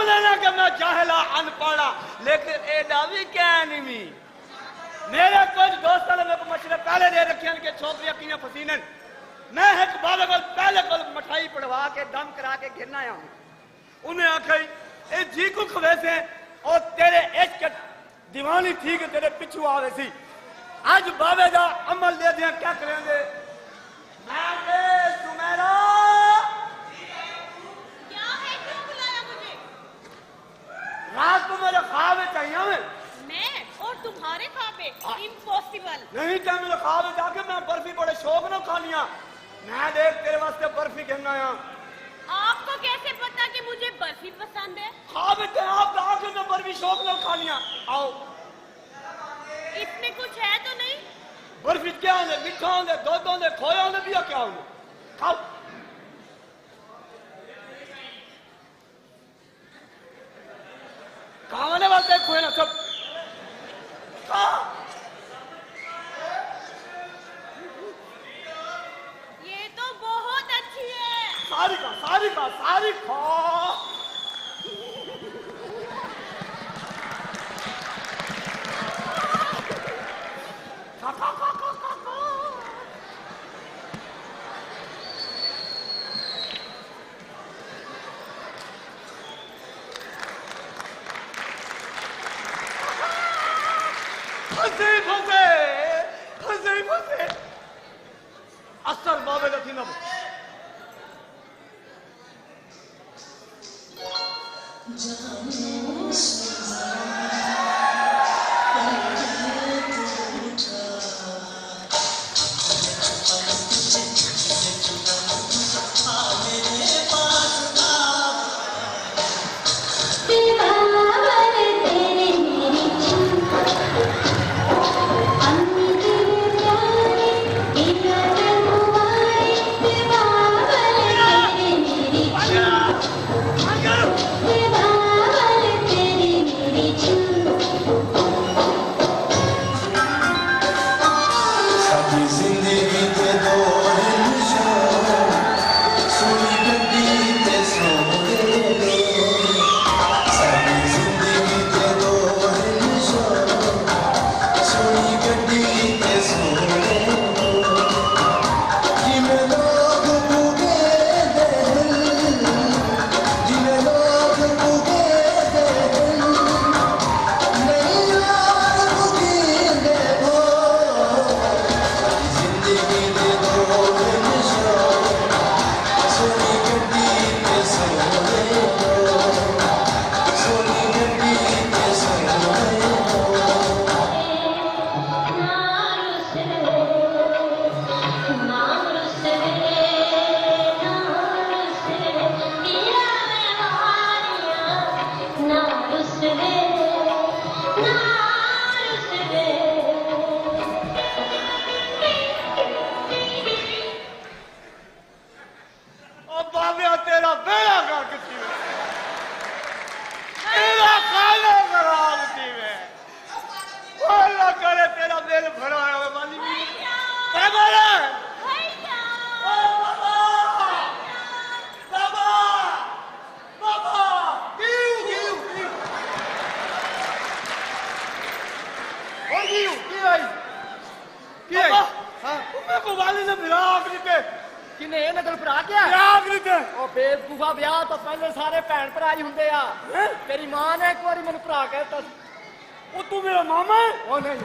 लेना कि मैं जाहिला अनपढ़ा, लेकिन एडा भी क्या नहीं। मेरे कुछ दोस्तों ने मेरे को मछली पहले दे रखी कि छोकरियां कियां फसीने। मैं एक बाबे को पहले को मिठाई पड़वा के दम करा के गिरना आया हूं। उन्हें आखिर ए जी को खवेसे और तेरे इश्क दीवानी थी कि तेरे पिछू आवे सी। आज बाबे का अमल दे दिया क्या करेंगे। सुमेरा क्या है, क्यों बुलाया मुझे? रात को मेरे ख्वाब में चाहिए हमें। मैं और तुम्हारे ख्वाबे? इम्पॉसिबल। नहीं क्या मेरे ख्वाब में जाके मैं बर्फी बड़े शौक ना खा लिया। मैं देख तेरे वास्ते बर्फी गिरना आया। आपको कैसे पता कि मुझे बर्फी पसंद है? ख्वाब में आप आके मैं बर्फी शौक ना खा लिया। आओ इसमें कुछ है तो नहीं? बर्फी क्या होंगे, मिठा होंगे, दूध होंगे, खोया होंगे, भी क्या होंगे। खाओ खाने वाले खोए ना सब खा। ये तो बहुत अच्छी है। सारी खा फंसे असर बाबे का थी ना। बेवकूफा ब्याह तो पहले सारे भैन भरा ही होंगे आ। तेरी मां ने एक बार मैंने भरा कहता वो तू मेरा मामा है। ओ नहीं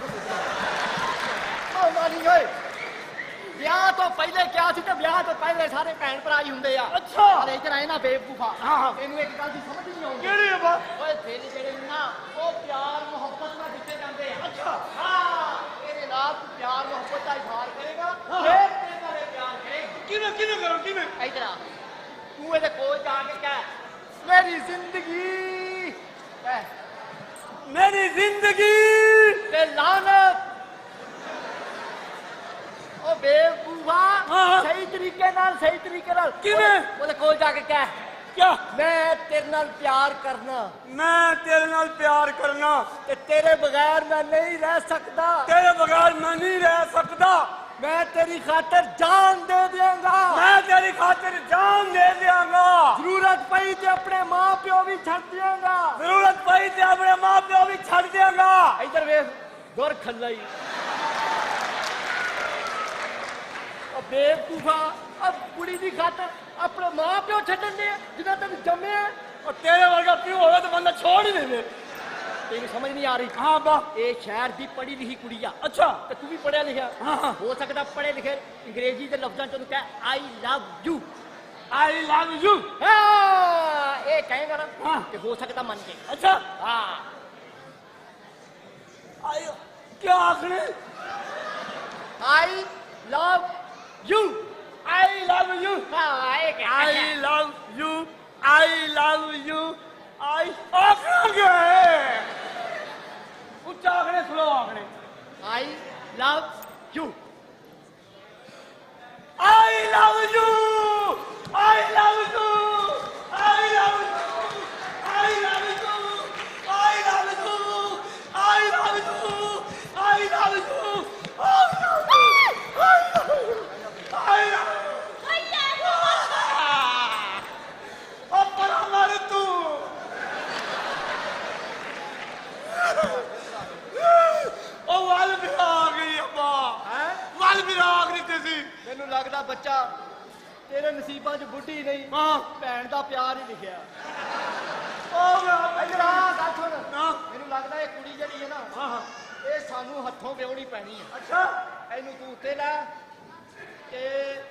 ब्याह तो पहले क्या सी ते ब्याह तो पहले सारे भैन भरा ही होंगे आ। अच्छा अरे इधर आए ना बेवकूफा। हां तेनू एक गल दी समझ नहीं आउंदी। केड़ी है बा ओए तेरे जेड़े ना ओ प्यार मोहब्बत ना दिते जांदे आ। अच्छा हां तेरे नाल तू प्यार मोहब्बत का इजहार करेगा फिर तेरे नाल प्यार करेगा। किवें किवें करो किवें इधर आ तू ये कोई जाके कह मेरी जिंदगी ते लानत। ओ बेवकूफा सही तरीके नाल किवें ओदे कोल जाके कह क्या मैं तेरे नाल प्यार करना ते तेरे बगैर मैं नहीं रह सकदा। मैं तेरी खातिर जान दे दियांगा। जरूरत पई ते अपने मां प्यो भी छड़ देगा। जरूरत पई ते अपने मां प्यो भी छड़ देगा। इधर वे गोर खल्लाई अब बेवकूफा अब कुड़ी दी खातर अपने मां प्यो छड़न दे जिन्ना तक जमे और तेरे वर्गा प्यो होवे तो बंदा छोड़ ही दे। तेरी समझ नहीं आ रही। हाँ बा ये शहर दी पढ़ी लिखी कुड़िया। अच्छा तो तू भी पढ़िया लिखा। हाँ। हो सकता पढ़े लिखे अंग्रेजी के लफ्जां चों कह आई love you. I love you. हाँ ये कहेगा ना। हाँ। कि हो सकता मन के। अच्छा हाँ आयो क्या आखने? I love you. I love you. हाँ ये क्या I love you. I love you. आई आखने उच्च आखने स्लो आखने। I love you. I love you. I love you. I love you. I love you. I love you. I love you. I love you. I love you. अपना मर तू ओ वाल भी आ गई अम्मा। वाल भी आ गई तेजी। मैनू लगदा बच्चा तेरे नसीबां च बुढ़ी नहीं हाँ भैन दा प्यार ही लिखिया। ओ मैं इधर आ गल सुन। हाँ मैनू लगदा ये कुड़ी जड़ी है ना हाँ ये सानू हथों ब्याहनी पैनी है। अच्छा ਇਹਨੂੰ ਤੂੰ ਉੱਤੇ ਲੈ ਤੇ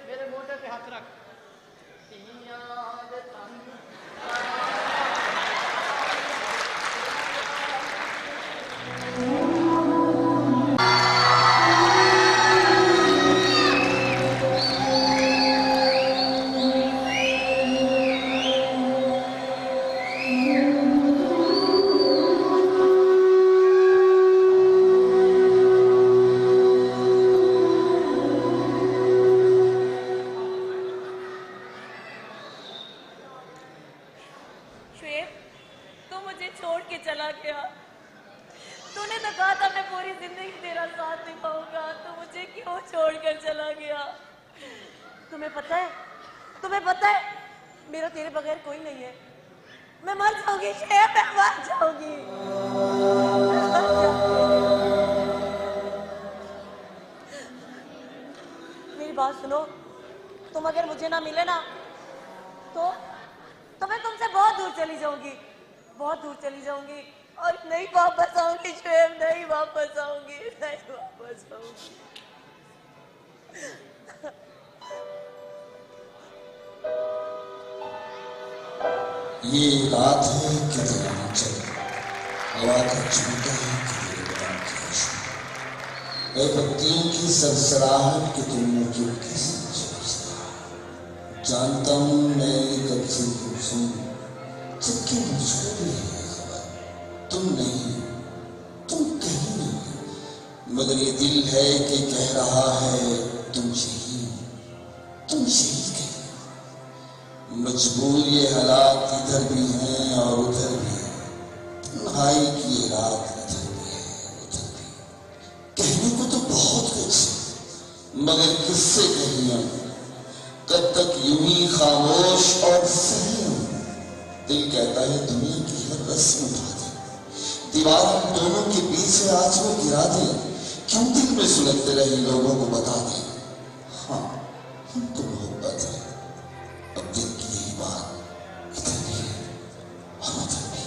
ਮੇਰੇ ਮੋਢੇ ਤੇ ਹੱਥ ਰੱਖ। ਧੀਆਂ ਦੇ ਤਨ श्वेत तू मुझे छोड़ के चला गया। तूने तो कहा था मैं पूरी जिंदगी तेरा साथ निभाऊंगा। तू मुझे क्यों छोड़कर चला गया? तुम्हें पता है मेरा तेरे बगैर कोई नहीं है। मैं मर जाऊंगी श्वेत, मैं मर जाऊंगी। मेरी बात सुनो, तुम अगर मुझे ना मिले ना तो मैं तुमसे बहुत दूर चली जाऊंगी, बहुत दूर चली जाऊंगी और नहीं वापस आऊंगी श्वेत, नहीं वापस आऊंगी, नहीं वापस आऊंगी। ये रात है कि तेरा आंचल हवा का झुमका है कि तेरे बदन की खुशबू, ए पत्तियों की सरसराहट कि तुमने क्यों कैसे मुझे बचाया। जानता हूं मैं कब से गुमसुम, जबकि मुझको भी है खबर तुम नहीं, तुम कहीं नहीं, मगर ये दिल है कि कह रहा है तुमसे ही कह। मजबूर ये हालात इधर भी हैं और उधर भी है, तन्हाई की ये रात इधर भी है उधर भी। कहने को तो बहुत कुछ मगर किससे कहिए, कब तक यूं ही खामोश और सही। दिल कहता है दुनिया की हर रस्म उठा दे, दीवार हम दोनों के बीच से आज वो गिरा दे। क्यों दिल में सुलगते रहे लोगों को बता दे, हाँ हमको मोहब्बत है। अब दिल की यही बात इधर भी है और उधर भी।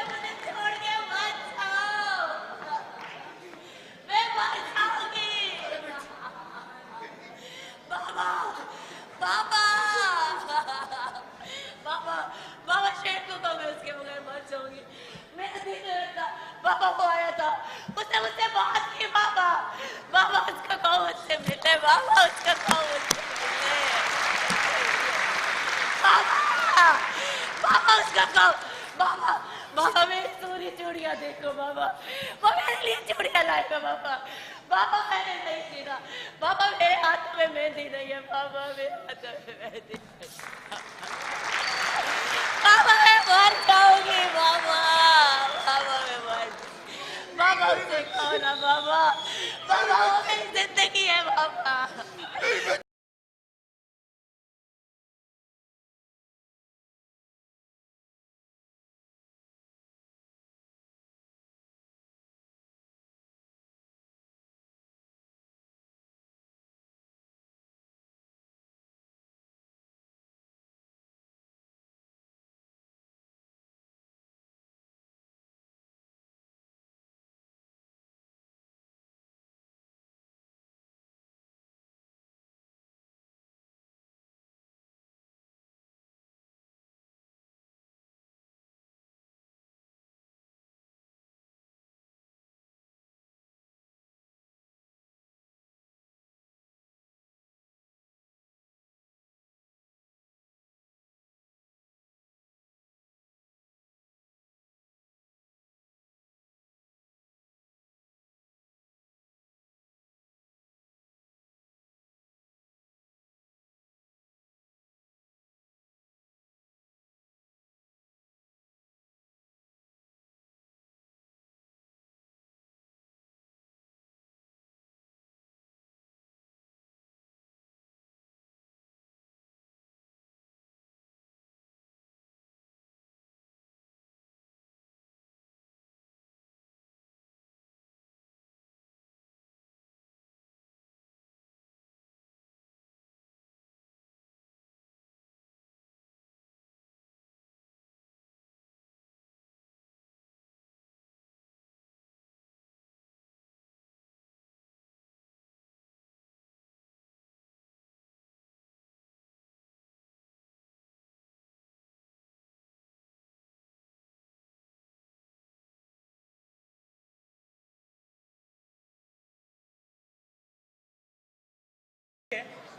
मुझे छोड़ के मत जाओ, मैं मर जाऊंगी। बाबा बाबा बाबा बाबा शेर को तो मैं उसके बगैर मर जाऊंगी। मेरा दिल था, बाबा वो आया था, उसने मुझसे बात की। बाबा बाबा उसका कहो मुझसे मिले, बाबा उसका कहो मुझसे मिले। बाबा बाबा उसका कहो, बाबा बाबा मेरी सोनी चूड़ियां देखो बाबा, वो मेरे लिए चूड़ियां लाएगा बाबा। बाबा मैंने नहीं छीना, बाबा मेरे हाथ में मेहंदी नहीं है, बाबा मेरे हाथ में मेहंदी नहीं है। बाबा मैं मर जाऊंगी, बाबा बाबा मैं मर, बाबा नाम से कहो ना बाबा, बाबा वो मेरी जिंदगी है बाबा।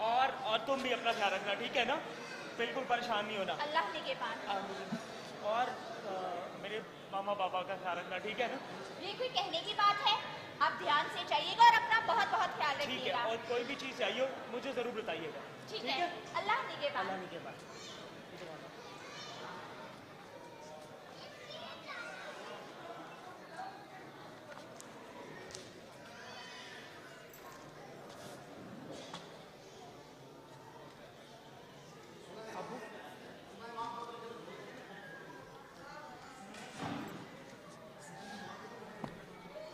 और तुम भी अपना ख्याल रखना, ठीक है ना? बिल्कुल परेशान नहीं होना। अल्लाह निगहबान। और मेरे मामा पापा का ख्याल रखना, ठीक है ना? ये कोई कहने की बात है? आप ध्यान से जाइएगा और अपना बहुत बहुत ख्याल ठीक है, रखिएगा। और कोई भी चीज़ चाहिए हो मुझे ज़रूर बताइएगा। ठीक है, अल्लाह निगहबान। अल्लाह निगहबान।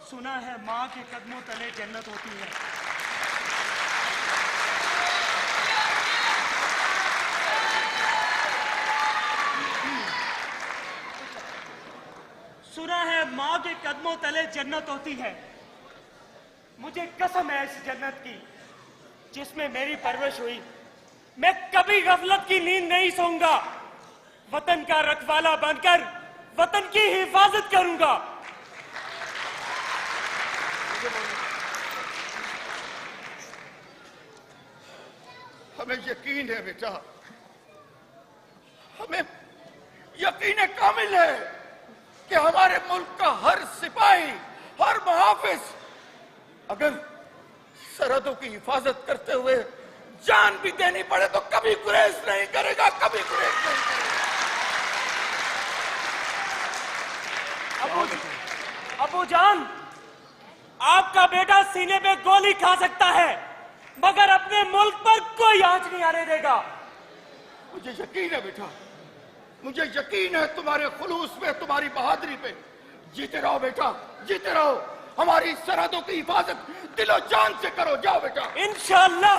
सुना है माँ के कदमों तले जन्नत होती है। सुना है माँ के कदमों तले जन्नत होती है। मुझे कसम है इस जन्नत की जिसमें मेरी परवरिश हुई। मैं कभी गफलत की नींद नहीं सोऊंगा। वतन का रखवाला बनकर वतन की हिफाजत करूंगा। हमें यकीन है बेटा, हमें यकीन कामिल है कि हमारे मुल्क का हर सिपाही, हर मुहाफिज अगर सरहदों की हिफाजत करते हुए जान भी देनी पड़े तो कभी गुरेज नहीं करेगा, कभी गुरेज नहीं करेगा। अबू जान, आपका बेटा सीने पे गोली खा सकता है मगर अपने मुल्क पर कोई आंच नहीं आने देगा। मुझे यकीन है बेटा, मुझे यकीन है तुम्हारे खुलूस पे, तुम्हारी बहादुरी पे। जीते रहो बेटा, जीते रहो। हमारी सरहदों की हिफाजत दिलो जान से करो। जाओ बेटा। इंशाअल्लाह।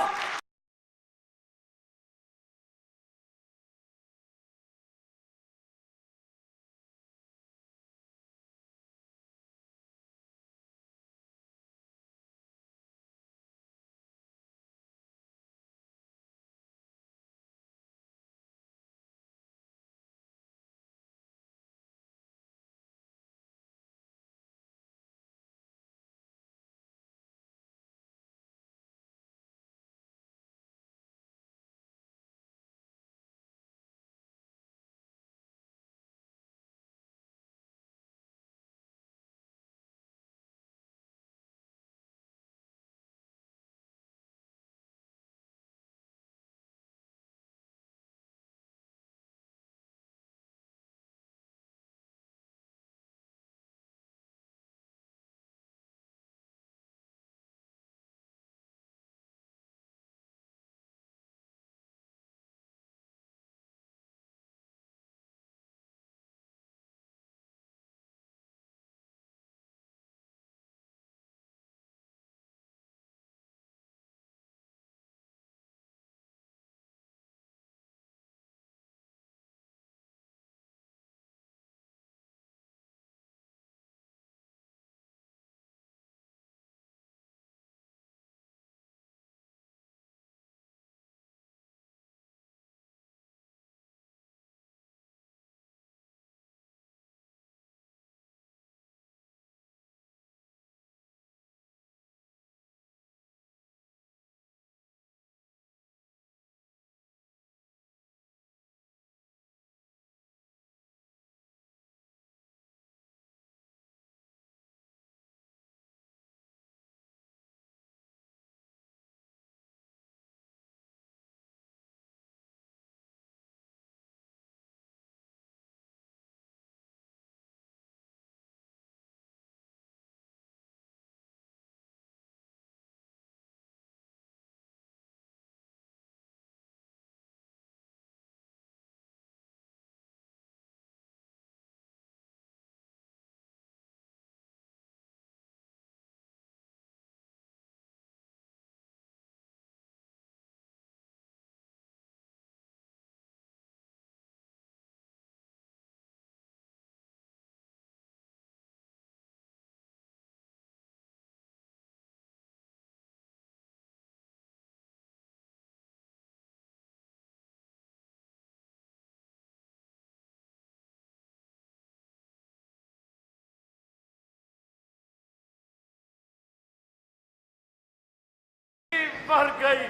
मर गई,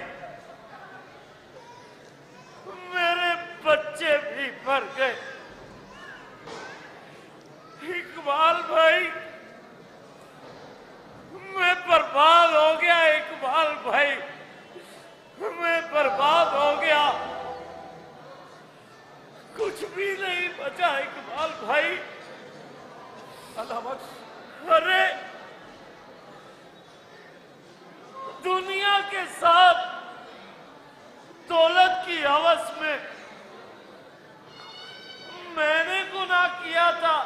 मेरे बच्चे भी मर गए। इकबाल भाई, मैं बर्बाद हो गया। इकबाल भाई, मैं बर्बाद हो गया, कुछ भी नहीं बचा इकबाल भाई। अल्लाह बख्श। अरे दुनिया के साथ दौलत की हवस में मैंने गुनाह किया था,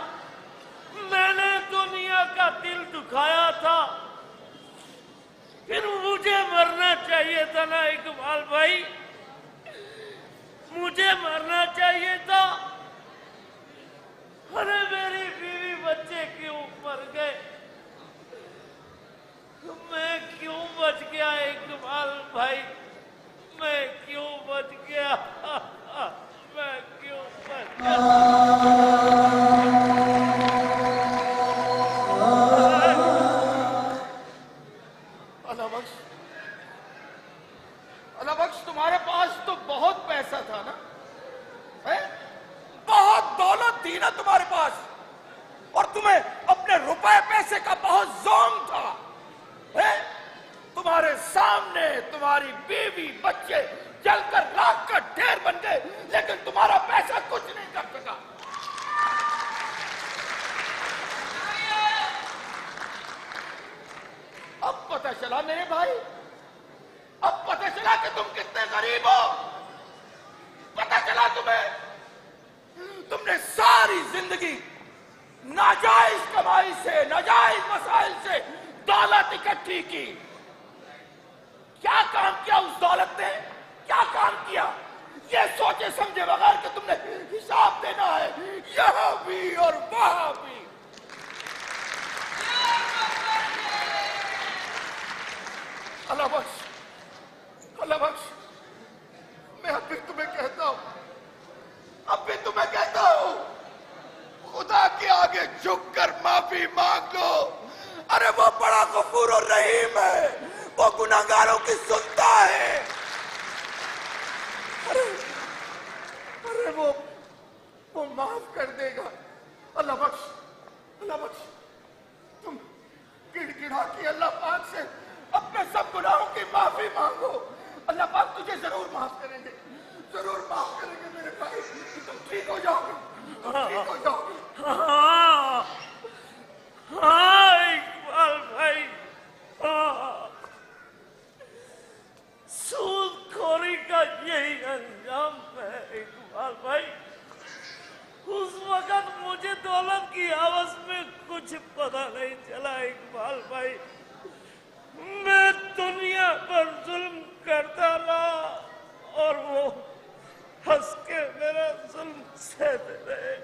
मैंने दुनिया का दिल दुखाया था, फिर मुझे मरना चाहिए था ना इकबाल भाई, मुझे मरना चाहिए था। अरे मेरी बीवी बच्चे क्यों मर गए, मैं क्यों बच गया इकबाल भाई, मैं क्यों बच गया, मैं क्यों बच गया। अल्लाह बख्श, तुम्हारे पास तो बहुत पैसा था ना, है? बहुत दौलत थी ना तुम्हारे पास, और तुम्हें अपने रुपए पैसे का बहुत जोम था, है? तुम्हारे सामने तुम्हारी बीवी बच्चे जलकर राख का ढेर बन गए, लेकिन तुम्हारा पैसा कुछ नहीं कर सका। अब पता चला मेरे भाई, अब पता चला कि तुम कितने गरीब हो। पता चला तुम्हें, तुमने सारी जिंदगी नाजायज कमाई से, नाजायज मसाइल से दौलत इकट्ठी की। क्या काम किया उस दौलत ने, क्या काम किया, ये सोचे समझे बगैर कि तुमने हिसाब देना है यहां भी और वहां भी। अल्लाह बख्श, अल्लाह बख्श, मैं अब भी तुम्हें कहता हूं, अब भी तुम्हें कहता हूं, खुदा के आगे झुककर माफी मांग लो। अरे वो बड़ा गफूर और रहीम है, वो गुनाहगारों की सुनता है। अरे वो माफ कर देगा। अल्लाह बख्श, अल्लाह बख्श, तुम गिड़गिड़ा के अल्लाह पाक से अपने सब गुनाहों की माफी मांगो, अल्लाह पाक तुझे जरूर माफ करेंगे, जरूर माफ करेंगे मेरे भाई, तुम ठीक हो जाओगे, तुम ठीक हो जाओगे। हाँ, हाँ इकबाल भाई, हाँ, सूदखोरी का यही अंजाम है इकबाल भाई। उस वक्त मुझे दौलत की हवस में कुछ पता नहीं चला इकबाल भाई, मैं दुनिया पर जुल्म करता रहा और वो हंस के मेरा जुल्म सहते रहे।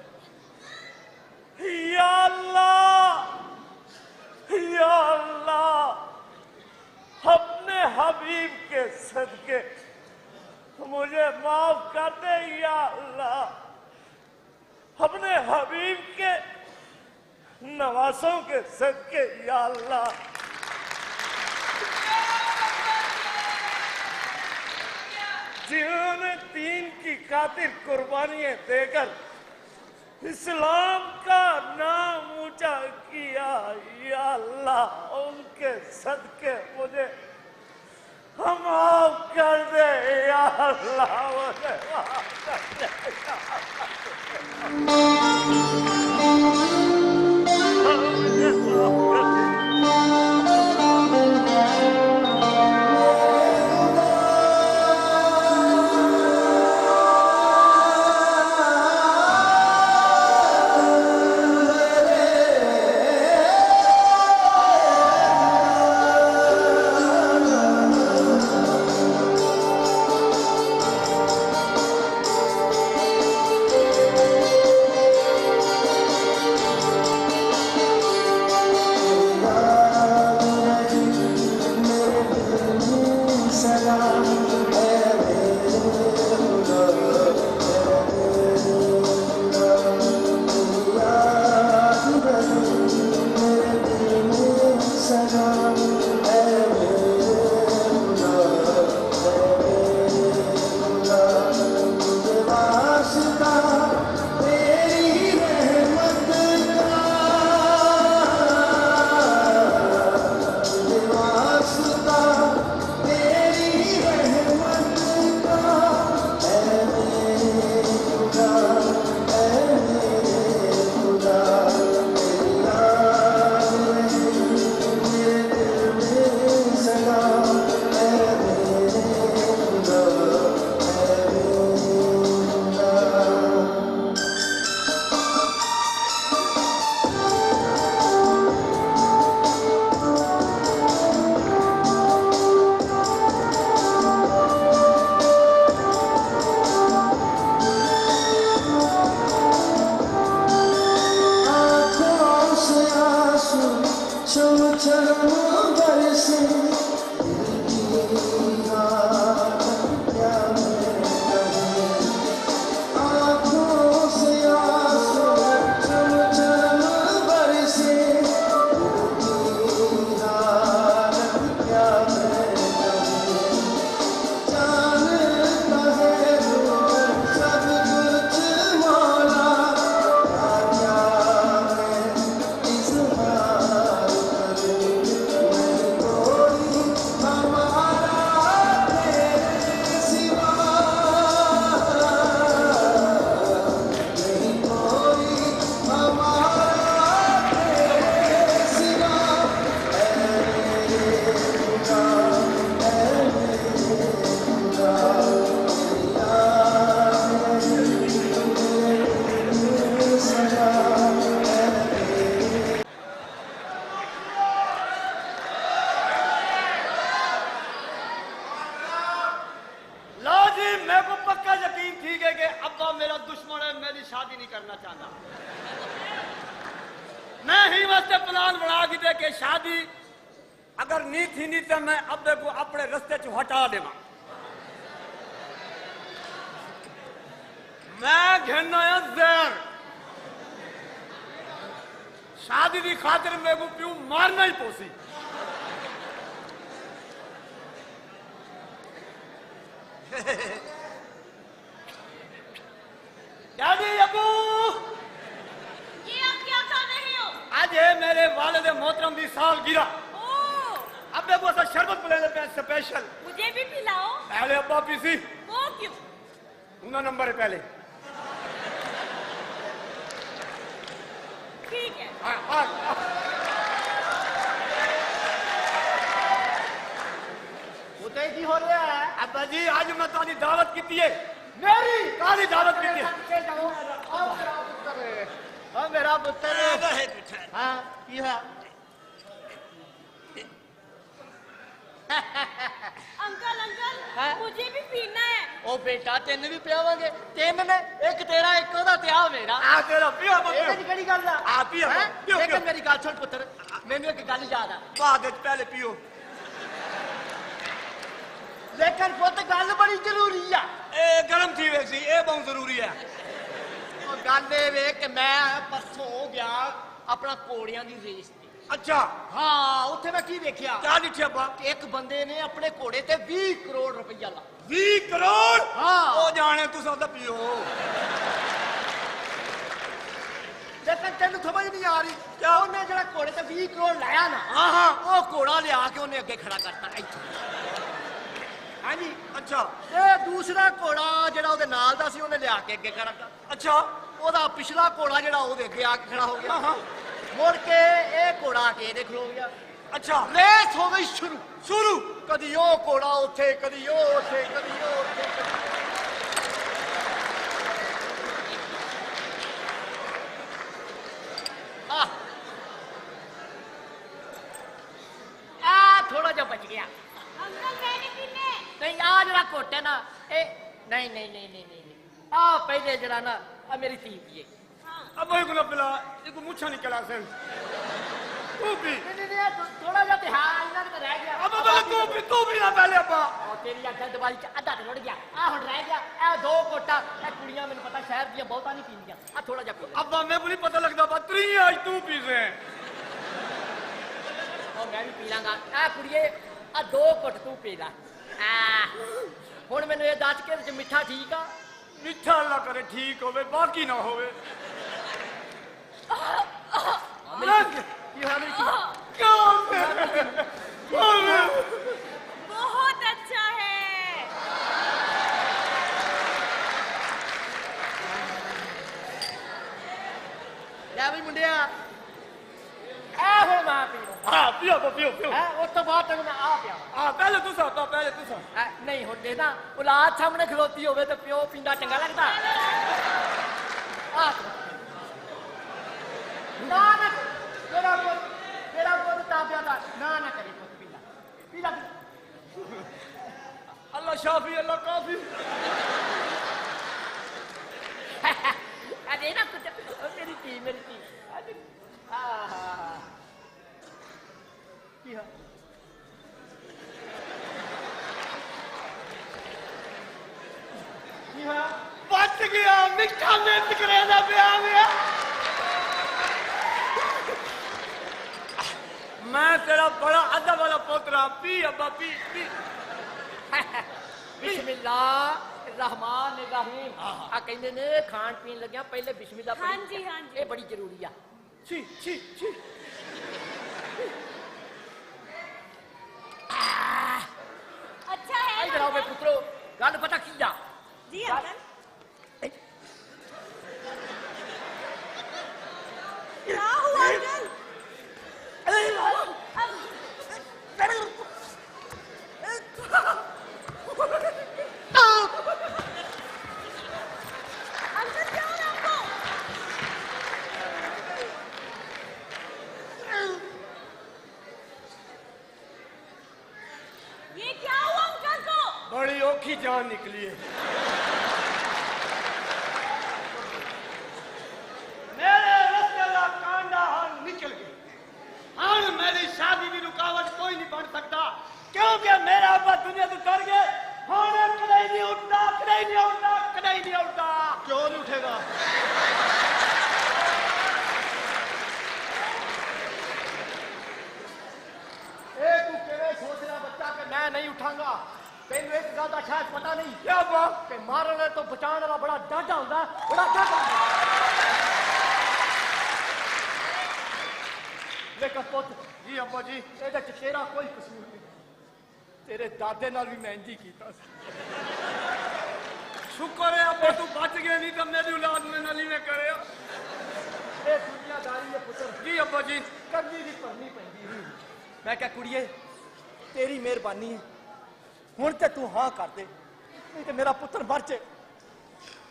या अल्लाह, या अल्लाह, अपने हबीब के सदके मुझे माफ कर दे या अल्लाह, अपने हबीब के नवासों के सदके या अल्लाह। जिन्होंने दीन की खातिर कुर्बानियां देकर इस्लाम का नाम ऊंचा किया या अल्लाह, उनके सदके मुझे माफ कर दे या अल्लाह, मुझे माफ कर दे या मेरी शादी नहीं करना चाहता। मैं ही वास्ते प्लान बना के दे के शादी अगर नी थी नी तो मैं अब्बे को अपने रास्ते चो हटा देवा। मैं घेना है जहर। शादी की खातिर मेरे को प्यू मारना ही पोसी। डैडी अबू ये आप क्या कर रहे हो? आज है मेरे वालिद मोहतरम की सालगिरह। अब मैं वो शरबत पिला लेते हैं स्पेशल। मुझे भी पिलाओ। पहले अब्बा पीसी। वो क्यों? उना नंबर है पहले। ठीक है। उते की हो रहा है? अब्बा जी आज मैं तारी दावत की थी। मेरी तारी दावत की थी। हाँ मेरा पुत्र। हाँ ये है। अंकल अंकल मुझे भी पीना है। ओ बेटा तेन भी पियावांगे। तीन ने एक तेरा एक ओदा ते आ मेरा। आ तेरा पियो पुत्र। ये केड़ी गल है? आ पियो पियो। लेकिन मेरी गल सुन पुत्र मैंने एक गल याद है। बाद विच पहले पियो। लेकिन पुत्र गल बड़ी जरूरी है। ए गरम थी वैसी ए बहुत जरूरी है। ओ गल ए वे कि मैं परसों हो गया अपना घोड़ियां दी रेस ते। अच्छा हाँ उत्थे मैं की देखिया? क्या देखिया बा? एक बंदे ने अपने घोड़े ते 20 करोड़ रुपया ला। 20 करोड़? हाँ ओ जाने तू सब पियो। लेकिन तेन समझ नहीं आ रही क्या उन्हें जरा घोड़े ते 20 करोड़ लाया ना। हाँ हाँ वो घोड़ा लिया के उन्हें अगे खड़ा करता इत्थे। हाँ जी अच्छा ते दूसरा घोड़ा जरा ओदे नाल दा सी उन्हें लिया के अगे खड़ा कर। अच्छा ओदा पिछला घोड़ा जरा ओदे अगे आके खड़ा हो गया। हाँ मुड़ के एक घोड़ा आके देख लो गया। अच्छा रेस हो गई शुरू। शुरू कदी ओ घोड़ा उठे कदी ओ उठे कदी ओ उठे। थोड़ा जा बच गया। अंकल मैंने पीने। नहीं आ जरा घोट है ना ए नहीं नहीं नहीं नहीं नहीं आ पहले जरा ना आ मेरी धी पिए। अब वही गुना पिला एक मुच्छा निकला से तू भी नहीं थोड़ा जा ते हां इना तो रह गया। अब तू भी ना पहले अब्बा और तेरी अक्ल दिवाली च आधा रुड़ गया आ हुन रह गया ए दो कोटा ए कुड़ियां मेनू पता शहर दी बहुता नहीं पींदियां आ थोड़ा जा पी। अब्बा मैं भी पता लगदा बतरी आज तू पी से और मैं भी पी लांगा ए कुड़िए आ दो घुट तू पी ला। हुन मैनू ये दस के मिठा ठीक आ? मिठा अल्लाह करे ठीक होवे बाकी ना होवे। बहुत अच्छा है। ले भी मुंडिया ए हो मां पियो। हां पियो पियो पियो। है उस तो बाद तक मैं आ पिया। हां पहले तू सा तो पहले तू सा। नहीं हुन दे ना औलाद सामने खलोती होवे तो पियो पींदा चंगा लगदा। आ ना ना तेरा पुत ताबिया दा ना ना करे पुत पीला पीला अल्लाह शाफी अल्लाह काफी। अरे ना कुछ मेरी टी बच गया मिठा मिर्च करे दा पिया गया। मैं तेरा बड़ा अदब वाला पोतरा पी अब्बा पी पी। बिस्मिल्लाह रहमान रहीम आ कहंदे ने खान पीन लग्या पहले बिस्मिल्लाह पढ़ी। हाँ जी हाँ जी ये बड़ी जरूरी आ। छी छी छी अच्छा है। इधर आओ बे पुत्रो गल पता की जा। जी अंकल क्या हुआ अंकल? अंकल क्या हो रहा है आपको? ये क्या हुआ अंकल को? बड़ी औखी जान निकली है। मैं नहीं उठाऊंगा। तेन एक गल का शायद पता नहीं क्या बात कि मारने तो बचाने वाला बड़ा डाढ़ा होता है, बड़ा डाढ़ा। लेकिन पुत जी अब्बा जी, ਇਹਦੇ ਚ ਤੇਰਾ ਕੋਈ ਕਸੂਰ ਨਹੀਂ। तेरे दादे नाल भी मैं इंज ही कीता सी। शुक्र है अब्बा तू बच गया, नहीं तो मेरी औलाद में नाली में करे। ਇਹ ਦੁਨੀਆਦਾਰੀ ਦੇ ਪੁੱਤਰ जी अब्बा जी, ਕਰਨੀ ਦੀ ਭਰਨੀ ਪੈਂਦੀ ਸੀ। ਮੈਂ ਕਿਹਾ ਕੁੜੀਏ ਤੇਰੀ ਮਿਹਰਬਾਨੀ ਹੈ, ਹੁਣ ਤੇ ਤੂੰ ਹਾਂ ਕਰ ਦੇ, नहीं तो मेरा पुत्र मर जाए।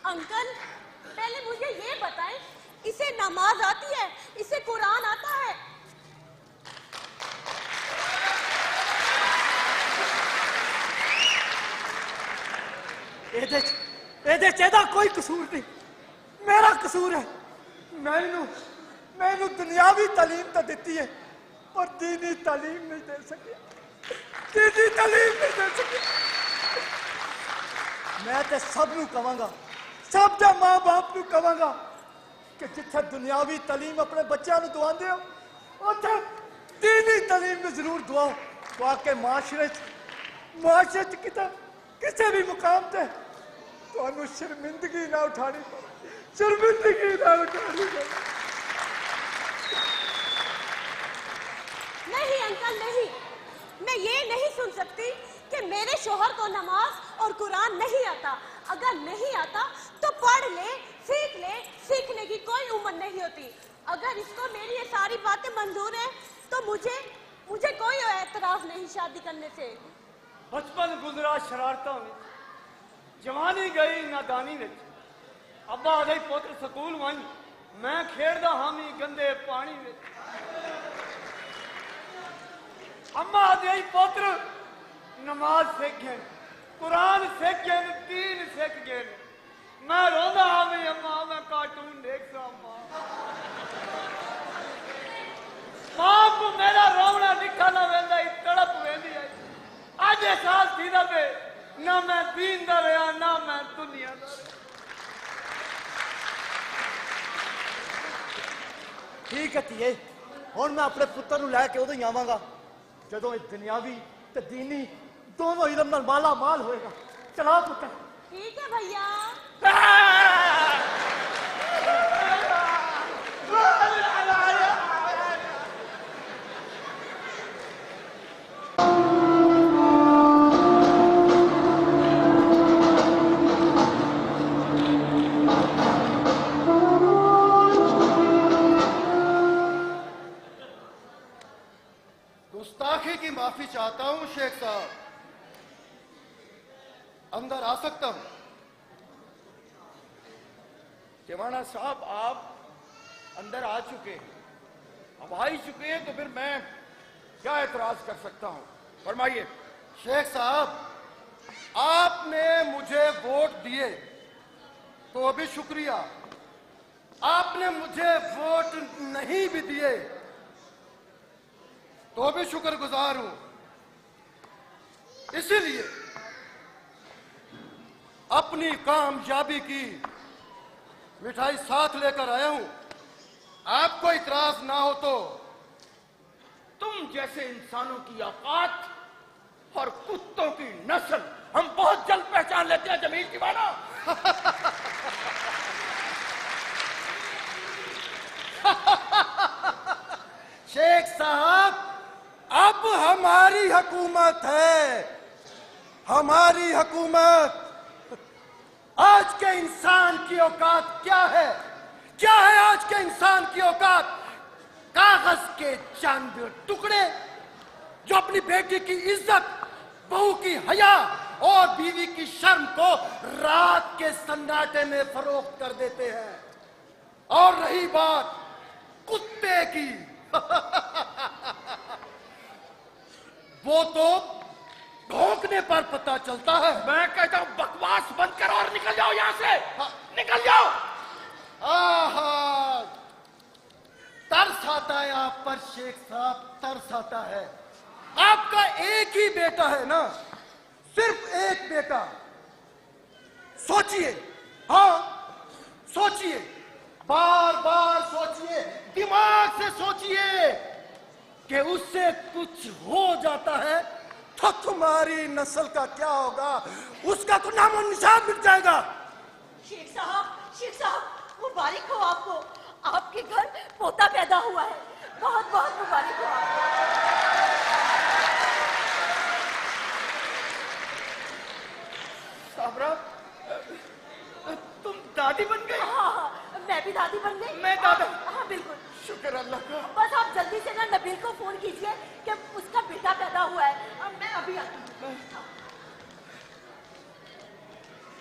अंकल पहले मुझे ये बताएं, इसे नमाज आती है, इसे कुरान आता है? ਇਹਦਾ ਕੋਈ ਕਸੂਰ ਨਹੀਂ, ਮੇਰਾ ਕਸੂਰ ਹੈ। ਮੈਨੂੰ ਦੁਨਿਆਵੀ ਤਾਲੀਮ ਤਾਂ ਦਿੱਤੀ ਹੈ, ਪਰ दीनी तालीम नहीं दे सके, दीनी तालीम नहीं दे सके। मैं तो सब नूं कहांगा, सब दे मां बाप नूं कहांगा कि जिथे दुनियावी तालीम अपने बच्चों नूं दवांदे हो, उत्थे दीनी तालीम नूं जरूर दवाओ, ताकि माशरे च किसी भी मुकाम ते तुहानूं शर्मिंदगी ना उठानी पवे, शर्मिंदगी ना उठानी पवे। नहीं अंकल नहीं, मैं ये नहीं सुन सकती कि मेरे शोहर को नमाज और कुरान नहीं आता। अगर नहीं आता तो पढ़ ले, सीख ले, सीखने की कोई उम्र नहीं होती। अगर इसको मेरी ये सारी बातें मंजूर है तो मुझे कोई एतराज नहीं शादी करने से। बचपन गुजरा शरारतों में, जवानी गई नादानी में। अब्बा आदे पुत्र स्कूल वही, मैं खेड़दा हामी गंदे पानी में। अम्मा आदे पुत्र नमाज सीख गए, कुरान सीख गए, दीन सीख गए। मैं रोंदा हामी अम्मा, मैं कार्टून देखता अम्मा। मां को मेरा रोवना दिखा ना वेंदा, तड़प वेंदी आई। आज एहसास थी ना पे, ना मैं दीन दा रहा, ना मैं दुनिया दा रहा। ठीक है धीए, हुण मैं अपने पुत्र नूं लैके उदों ही आवांगा जदों ये दुनियावी ते दीनी दोनों इलम नाल माला माल होएगा। चला पुत्र। ठीक है भैया। गुस्ताखी की माफी चाहता हूं शेख साहब, अंदर आ सकता हूं? टिवाणा साहब आप अंदर आ चुके हैं, अब आ ही चुके हैं तो फिर मैं क्या एतराज कर सकता हूं? फरमाइए। शेख साहब आपने मुझे वोट दिए तो भी शुक्रिया, आपने मुझे वोट नहीं भी दिए तो भी शुक्रगुजार हूं। इसीलिए अपनी कामयाबी की मिठाई साथ लेकर आया हूं। आपको इतराज ना हो तो तुम जैसे इंसानों की औकात और कुत्तों की नस्ल हम बहुत जल्द पहचान लेते हैं जमील दीवाना। शेख साहब अब हमारी हुकूमत है, हमारी हुकूमत। आज के इंसान की औकात क्या है? क्या है आज के इंसान की औकात? कागज के चंद टुकड़े जो अपनी बेटी की इज्जत, बहू की हया और बीवी की शर्म को रात के सन्नाटे में फरोख्त कर देते हैं। और रही बात कुत्ते की वो तो भौंकने पर पता चलता है। मैं कहता हूं बकवास बंद करो और निकल जाओ यहां से। निकल जाओ। आहा, तरस आता है आप पर शेख साहब, तरस आता है। आपका एक ही बेटा है ना, सिर्फ एक बेटा। सोचिए, हाँ सोचिए, बार बार सोचिए, दिमाग से सोचिए कि उससे कुछ हो जाता है तो तो तुम्हारी नस्ल का क्या होगा? उसका तो नामो निशान मिट जाएगा। शेख साहब मुबारक हो आपको, आपके घर पोता पैदा हुआ है, बहुत बहुत मुबारक हो आपको। साबरा, तुम दादी बन गई? हाँ, मैं भी दादी बन गई। मैं दादा? हाँ बिल्कुल। शुक्र अल्लाह का। बस आप जल्दी से ना नबील को फोन कीजिए कि उसका बेटा पैदा हुआ है। अब मैं अभी आती हूँ।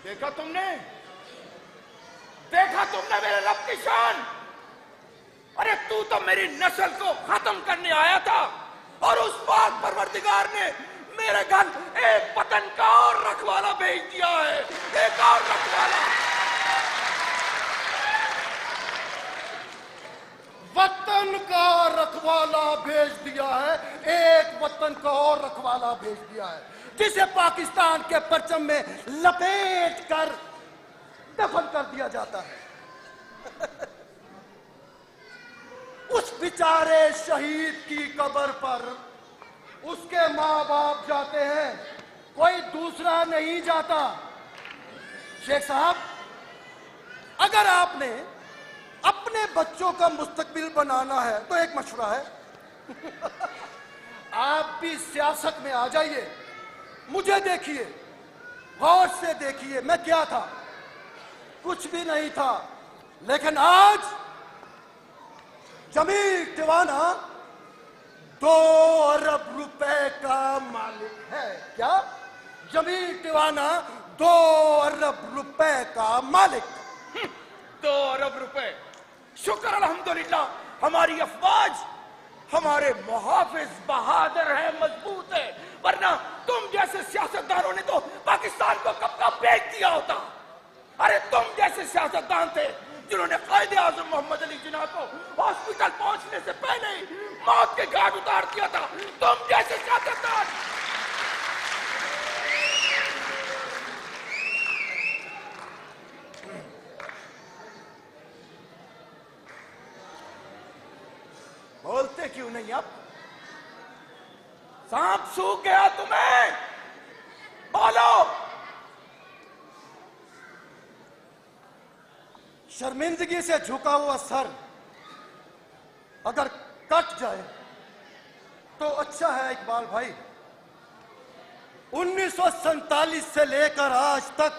देखा तुमने मेरे रब की शान? अरे तू तो मेरी नस्ल को खत्म करने आया था और उस पाक परवरदिगार ने मेरे घर एक वतन का और रखवाला भेज दिया है, एक और रखवाला। वतन का रखवाला भेज दिया है, एक वतन का और रखवाला भेज दिया है, जिसे पाकिस्तान के परचम में लपेट कर दफन कर दिया जाता है। उस बेचारे शहीद की कब्र पर उसके माँ बाप जाते हैं, कोई दूसरा नहीं जाता। शेख साहब, अगर आपने अपने बच्चों का मुस्तकबिल बनाना है तो एक मशवरा है, आप भी सियासत में आ जाइए, मुझे देखिए, गौर से देखिए, मैं क्या था? कुछ भी नहीं था, लेकिन आज जमील टिवाना 2 अरब रुपए का मालिक है। क्या? जमील टिवाना 2 अरब रुपए का मालिक। 2 अरब रुपए? शुक्र अल्हम्दुलिल्लाह, हमारी अफवाज, हमारे मुहाफिज बहादुर है, मजबूत है, वरना तुम जैसे सियासतदानों ने तो पाकिस्तान को कब का बेच दिया होता। अरे तुम जैसे सियासतदान थे जिन्होंने कायदे आजम मोहम्मद अली जिन्ना को हॉस्पिटल पहुंचने से पहले ही मौत के घाट उतार दिया था। तुम जैसे सियासतदान। बोलते क्यों नहीं? अब सांप सूख गया तुम्हें, बोलो। शर्मिंदगी से झुका हुआ सर अगर कट जाए तो अच्छा है इकबाल भाई। 1947 से लेकर आज तक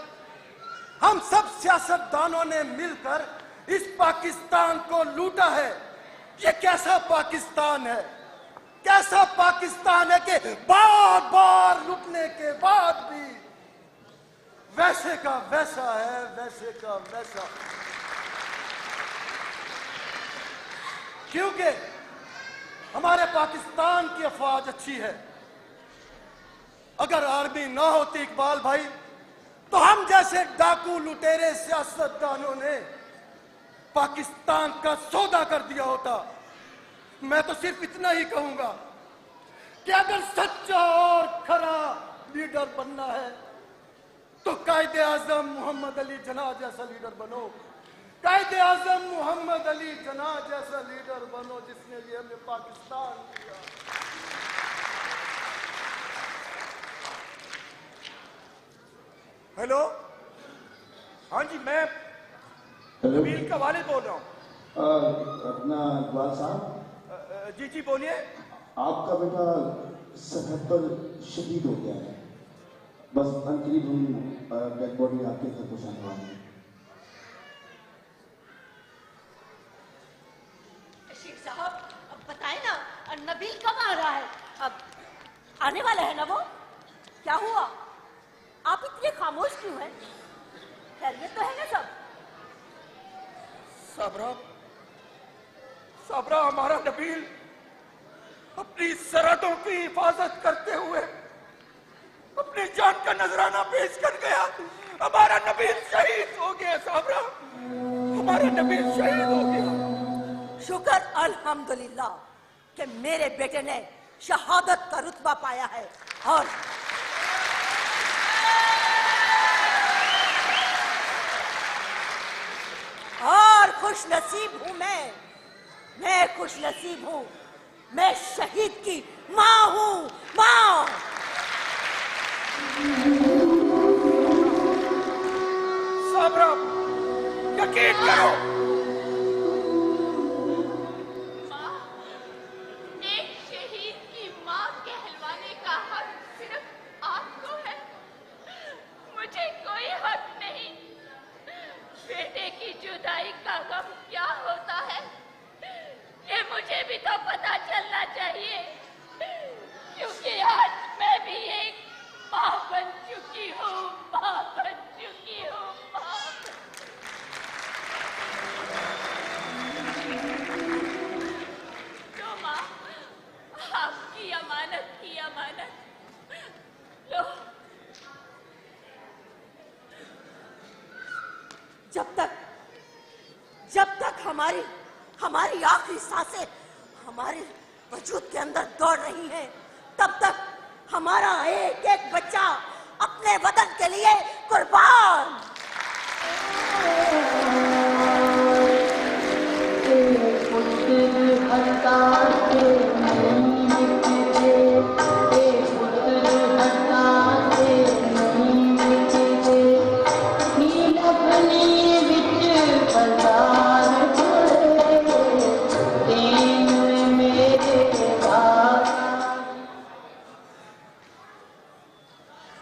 हम सब सियासतदानों ने मिलकर इस पाकिस्तान को लूटा है। ये कैसा पाकिस्तान है? कैसा पाकिस्तान है कि बार बार लूटने के बाद भी वैसे का वैसा है, वैसे का वैसा। क्योंकि हमारे पाकिस्तान की अफवाज अच्छी है। अगर आर्मी ना होती इकबाल भाई, तो हम जैसे डाकू लुटेरे सियासतदानों ने पाकिस्तान का सौदा कर दिया होता। मैं तो सिर्फ इतना ही कहूंगा कि अगर सच्चा और खरा लीडर बनना है तो कायदे आजम मोहम्मद अली जिन्ना जैसा लीडर बनो। कायदे आजम मोहम्मद अली जिन्ना जैसा लीडर बनो, जिसने ये हमें पाकिस्तान दिया। हेलो, हाँ जी, मैं नबील का वालिद बोल रहा हूँ। अपना इकबाल साहब। जी जी बोलिए। आपका बेटा 77 शहीद हो गया है, बस अंतरिम हम डेड बॉडी आपके घर पहुंचाने वाले हैं। शेख साहब, अब बताएं ना, नबील कब आ रहा है? अब आने वाला है ना वो? क्या हुआ? आप इतने खामोश क्यों हैं? खैरियत तो है ना सब? साबरा, हमारा नबील अपनी सरहदों की हिफाजत करते हुए अपनी जान का नजराना पेश कर गया। हमारा नबील शहीद हो गया। साबरा, हमारा नबील शहीद हो गया। शुक्र अल्हम्दुलिल्लाह कि मेरे बेटे ने शहादत का रुतबा पाया है। और खुश नसीब हूं मैं खुश नसीब हूं। मैं शहीद की मां हूं, मां। जब तक हमारी आखिरी सांसें हमारे वजूद के अंदर दौड़ रही हैं, तब तक हमारा एक एक बच्चा अपने वतन के लिए कुर्बान।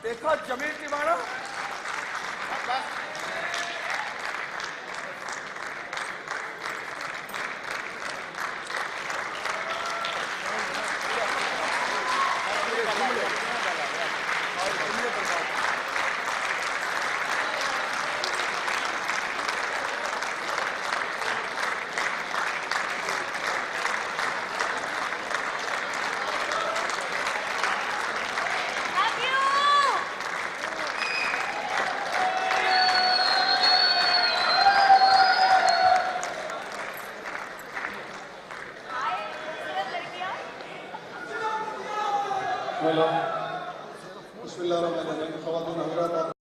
देखा जमील दीवाना, बिस्मिल्लाहिर्रहमानिर्रहीम। ख़वातीन हज़रात,